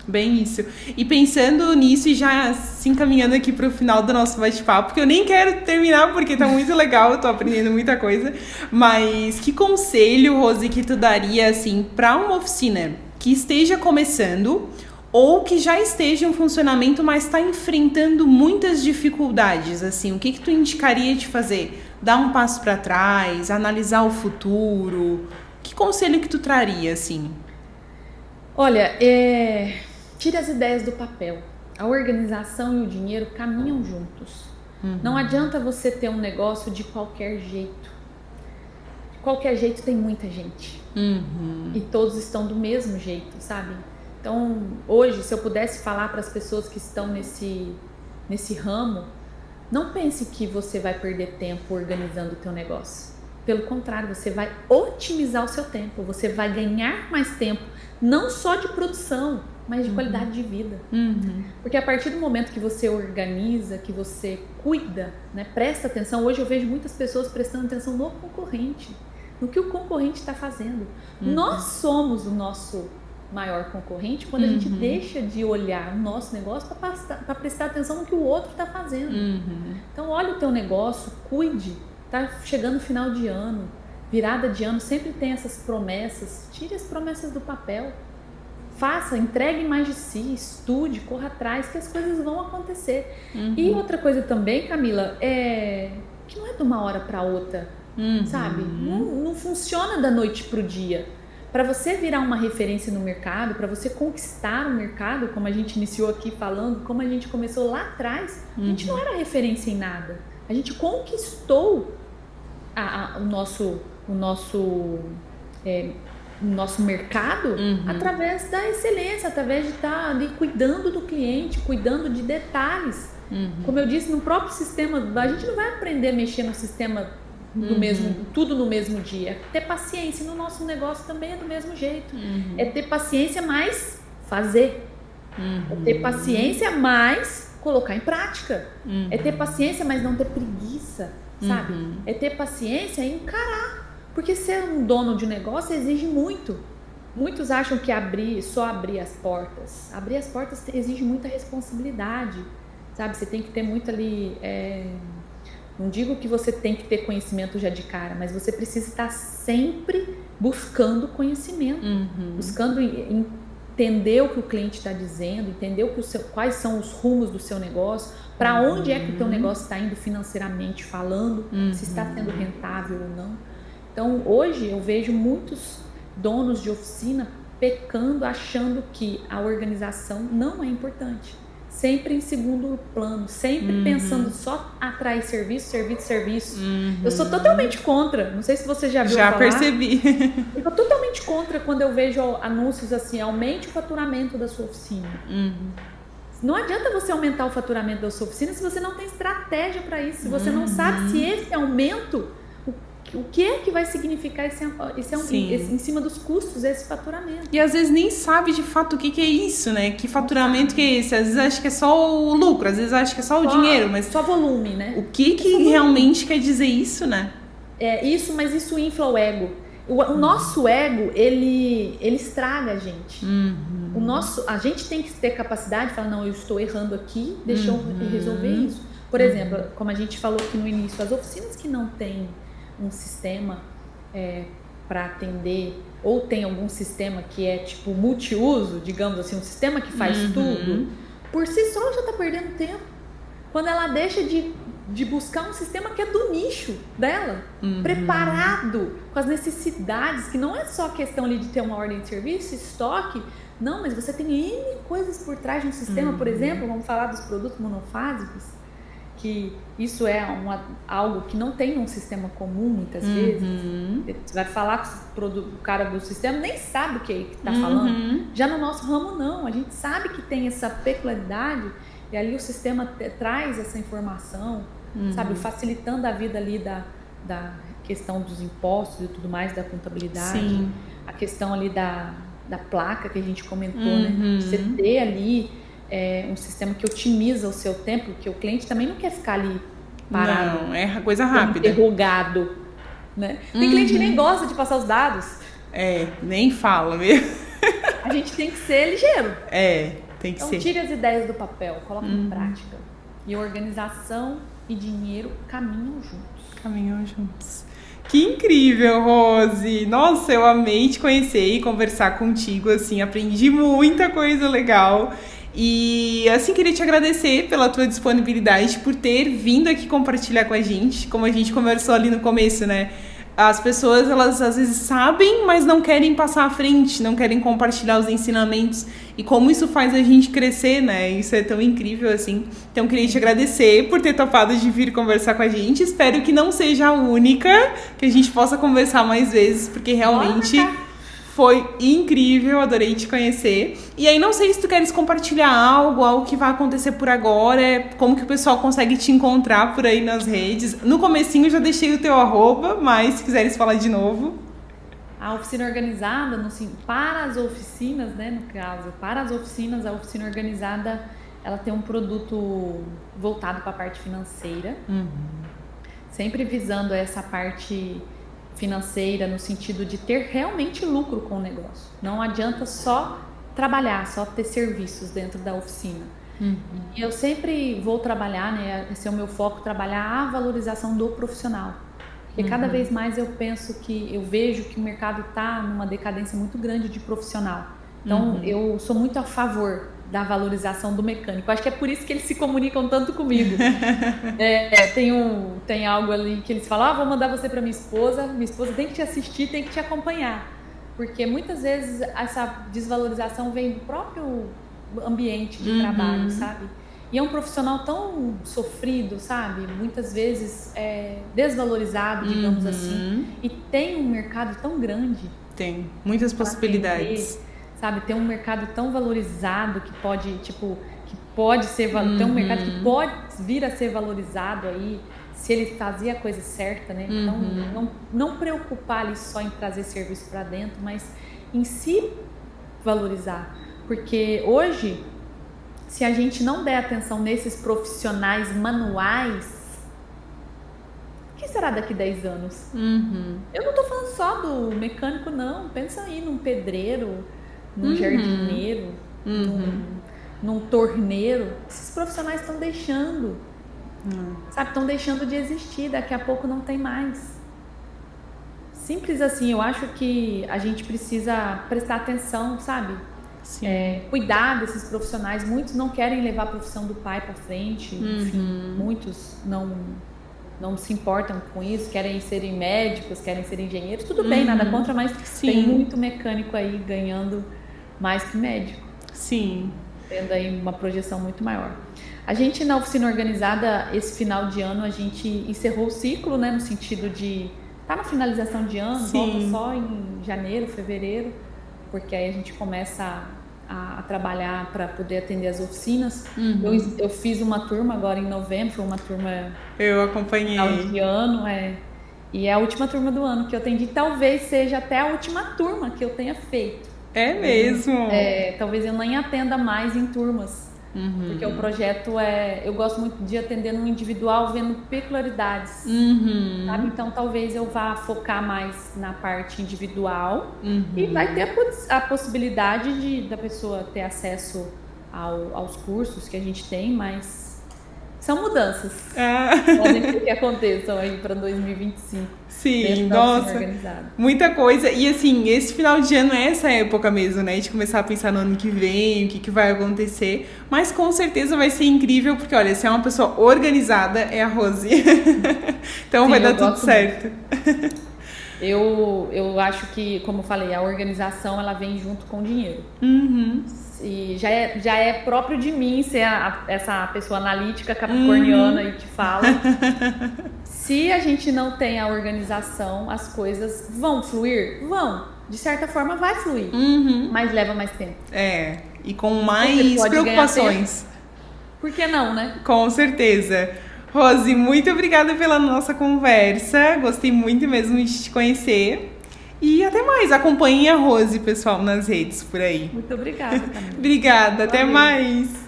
Bem isso. E pensando nisso e já se encaminhando aqui para o final do nosso bate-papo, porque eu nem quero terminar porque tá muito legal, eu tô aprendendo muita coisa, mas que conselho, Rose, que tu daria, assim, para uma oficina que esteja começando ou que já esteja em funcionamento, mas está enfrentando muitas dificuldades, assim, o que tu indicaria de fazer? Dar um passo para trás, analisar o futuro? Que conselho que tu traria, assim? Olha, tire as ideias do papel. A organização e o dinheiro caminham juntos. Não adianta você ter um negócio de qualquer jeito. De qualquer jeito tem muita gente. E todos estão do mesmo jeito, sabe? Então, hoje, se eu pudesse falar para as pessoas que estão nesse ramo, Não pense que você vai perder tempo organizando o teu negócio. Pelo contrário, você vai otimizar o seu tempo, você vai ganhar mais tempo, não só de produção, mas de qualidade de vida. Porque a partir do momento que você organiza, que você cuida, né, presta atenção, hoje eu vejo muitas pessoas prestando atenção no concorrente, no que o concorrente está fazendo. Nós somos o nosso maior concorrente quando a gente deixa de olhar o nosso negócio para prestar atenção no que o outro está fazendo. Então olha o teu negócio, cuide. Tá chegando o final de ano, virada de ano, sempre tem essas promessas. Tire as promessas do papel. Faça, entregue mais de si, estude, corra atrás, que as coisas vão acontecer. E outra coisa também, Camila, que não é de uma hora para outra, sabe? Não funciona da noite pro dia. Para você virar uma referência no mercado, para você conquistar o mercado, como a gente iniciou aqui falando, como a gente começou lá atrás, a gente não era referência em nada. A gente conquistou o nosso mercado através da excelência, através de estar ali cuidando do cliente, cuidando de detalhes. Como eu disse, no próprio sistema, a gente não vai aprender a mexer no sistema tudo no mesmo dia. Ter paciência no nosso negócio também é do mesmo jeito. É ter paciência, mais fazer. É ter paciência, mais colocar em prática. É ter paciência, mas não ter preguiça, sabe? É ter paciência e encarar. Porque ser um dono de negócio exige muito. Muitos acham que só abrir as portas. Abrir as portas exige muita responsabilidade, sabe? Você tem que ter muito ali... Não digo que você tem que ter conhecimento já de cara, mas você precisa estar sempre buscando conhecimento. Buscando entender o que o cliente está dizendo, entender quais são os rumos do seu negócio, para onde é que o teu negócio está indo financeiramente falando, se está sendo rentável ou não. Então, hoje eu vejo muitos donos de oficina pecando, achando que a organização não é importante. Sempre em segundo plano, sempre pensando só atrair serviço. Eu sou totalmente contra, não sei se você já viu falar. Já percebi. Eu sou totalmente contra quando eu vejo anúncios assim, aumente o faturamento da sua oficina. Não adianta você aumentar o faturamento da sua oficina se você não tem estratégia para isso, se você não sabe se esse aumento, o que é que vai significar em cima dos custos, esse faturamento. E às vezes nem sabe de fato o que é isso, né? Que faturamento que é esse? Às vezes acha que é só o lucro, às vezes acha que é só o dinheiro, mas... Só volume, né? O que realmente quer dizer isso, né? É isso, mas isso infla o ego. O nosso ego, ele estraga a gente. A gente tem que ter capacidade de falar, não, eu estou errando aqui, deixa eu resolver isso. Por exemplo, como a gente falou aqui no início, as oficinas que não têm um sistema para atender, ou tem algum sistema que é tipo multiuso, digamos assim, um sistema que faz tudo, por si só já está perdendo tempo. Quando ela deixa de buscar um sistema que é do nicho dela, preparado com as necessidades, que não é só questão ali de ter uma ordem de serviço, estoque, não, mas você tem N coisas por trás de um sistema, por exemplo, vamos falar dos produtos monofásicos, que isso é algo que não tem um sistema comum muitas vezes. Você vai falar com o cara do sistema, nem sabe o que está falando. Já no nosso ramo não, a gente sabe que tem essa peculiaridade e ali o sistema traz essa informação, sabe, facilitando a vida ali da questão dos impostos e tudo mais, da contabilidade, a questão ali da placa que a gente comentou, né? Você ter ali um sistema que otimiza o seu tempo, porque o cliente também não quer ficar ali parado. Não, é coisa rápida. Interrogado, né? Tem cliente que nem gosta de passar os dados. Nem fala mesmo. A gente tem que ser ligeiro. Tem que então, ser. Tire as ideias do papel, coloque em prática. E organização e dinheiro caminham juntos. Que incrível, Rose! Nossa, eu amei te conhecer e conversar contigo, assim, aprendi muita coisa legal. E assim, queria te agradecer pela tua disponibilidade, por ter vindo aqui compartilhar com a gente, como a gente conversou ali no começo, né? As pessoas, elas às vezes sabem, mas não querem passar à frente, não querem compartilhar os ensinamentos. E como isso faz a gente crescer, né? Isso é tão incrível, assim. Então, queria te agradecer por ter topado de vir conversar com a gente. Espero que não seja a única, que a gente possa conversar mais vezes, porque realmente Foi incrível, adorei te conhecer. E aí, não sei se tu queres compartilhar algo que vai acontecer por agora, como que o pessoal consegue te encontrar por aí nas redes. No comecinho eu já deixei o teu @, mas se quiseres falar de novo. A oficina organizada, para as oficinas, né, no caso, para as oficinas, a oficina organizada, ela tem um produto voltado para a parte financeira, sempre visando essa parte financeira no sentido de ter realmente lucro com o negócio. Não adianta só trabalhar, só ter serviços dentro da oficina. E eu sempre vou trabalhar, né, esse é o meu foco, trabalhar a valorização do profissional. Porque cada vez mais eu vejo que o mercado está numa decadência muito grande de profissional. Então, eu sou muito a favor da valorização do mecânico. Acho que é por isso que eles se comunicam tanto comigo. Tem algo ali que eles falam, vou mandar você para minha esposa tem que te assistir, tem que te acompanhar. Porque muitas vezes essa desvalorização vem do próprio ambiente de trabalho, sabe? E é um profissional tão sofrido, sabe? Muitas vezes desvalorizado, digamos assim. E tem um mercado tão grande. Tem muitas possibilidades. Atender, sabe? Tem um mercado tão valorizado que pode, tem um mercado que pode vir a ser valorizado aí se ele fazer a coisa certa, né? Então, não preocupar ali só em trazer serviço para dentro, mas em se valorizar. Porque hoje, se a gente não der atenção nesses profissionais manuais, o que será daqui 10 anos? Eu não estou falando só do mecânico, não. Pensa aí num pedreiro, num jardineiro, num torneiro. Esses profissionais estão deixando, sabe? Estão deixando de existir. Daqui a pouco não tem mais. Simples assim. Eu acho que a gente precisa prestar atenção, sabe? Cuidar desses profissionais. Muitos não querem levar a profissão do pai para frente, enfim, muitos não se importam com isso, querem serem médicos, querem ser engenheiros, tudo bem, nada contra, mas tem muito mecânico aí ganhando mais que médico. Tendo aí uma projeção muito maior. A gente na oficina organizada, esse final de ano, a gente encerrou o ciclo, né, no sentido de tá na finalização de ano, volta só em janeiro, fevereiro, porque aí a gente começa a trabalhar para poder atender as oficinas. Eu fiz uma turma agora em novembro, foi uma turma... Eu acompanhei. Final de ano, e é a última turma do ano que eu atendi. Talvez seja até a última turma que eu tenha feito. É mesmo? Talvez eu nem atenda mais em turmas. Porque o projeto eu gosto muito de atender no individual, vendo peculiaridades, sabe? Então talvez eu vá focar mais na parte individual e vai ter a possibilidade da pessoa ter acesso aos cursos que a gente tem, mas são mudanças. Podem ser que aconteçam aí para 2025. Sim, nossa, muita coisa. E assim, esse final de ano é essa época mesmo, né? De começar a pensar no ano que vem, o que vai acontecer. Mas com certeza vai ser incrível, porque olha, se é uma pessoa organizada, é a Rose. Então vai dar tudo certo. Eu acho que, como eu falei, a organização ela vem junto com o dinheiro. E já é próprio de mim ser essa pessoa analítica capricorniana e que fala. Se a gente não tem a organização, as coisas vão fluir? Vão. De certa forma vai fluir, mas leva mais tempo. E com mais preocupações. Por que não, né? Com certeza. Rose, muito obrigada pela nossa conversa. Gostei muito mesmo de te conhecer. E até mais. Acompanhem a Rose, pessoal, nas redes por aí. Muito obrigada, Camila. Obrigada. Até mais.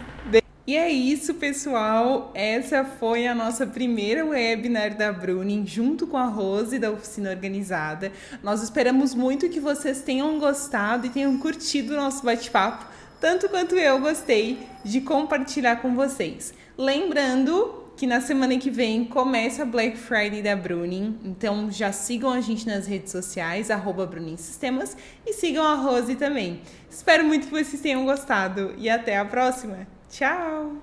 E é isso, pessoal. Essa foi a nossa primeira webinar da Bruning, junto com a Rose, da Oficina Organizada. Nós esperamos muito que vocês tenham gostado e tenham curtido o nosso bate-papo, tanto quanto eu gostei de compartilhar com vocês. Lembrando que na semana que vem começa a Black Friday da Bruning, então já sigam a gente nas redes sociais, @BruningSistemas, e sigam a Rose também. Espero muito que vocês tenham gostado e até a próxima. Tchau!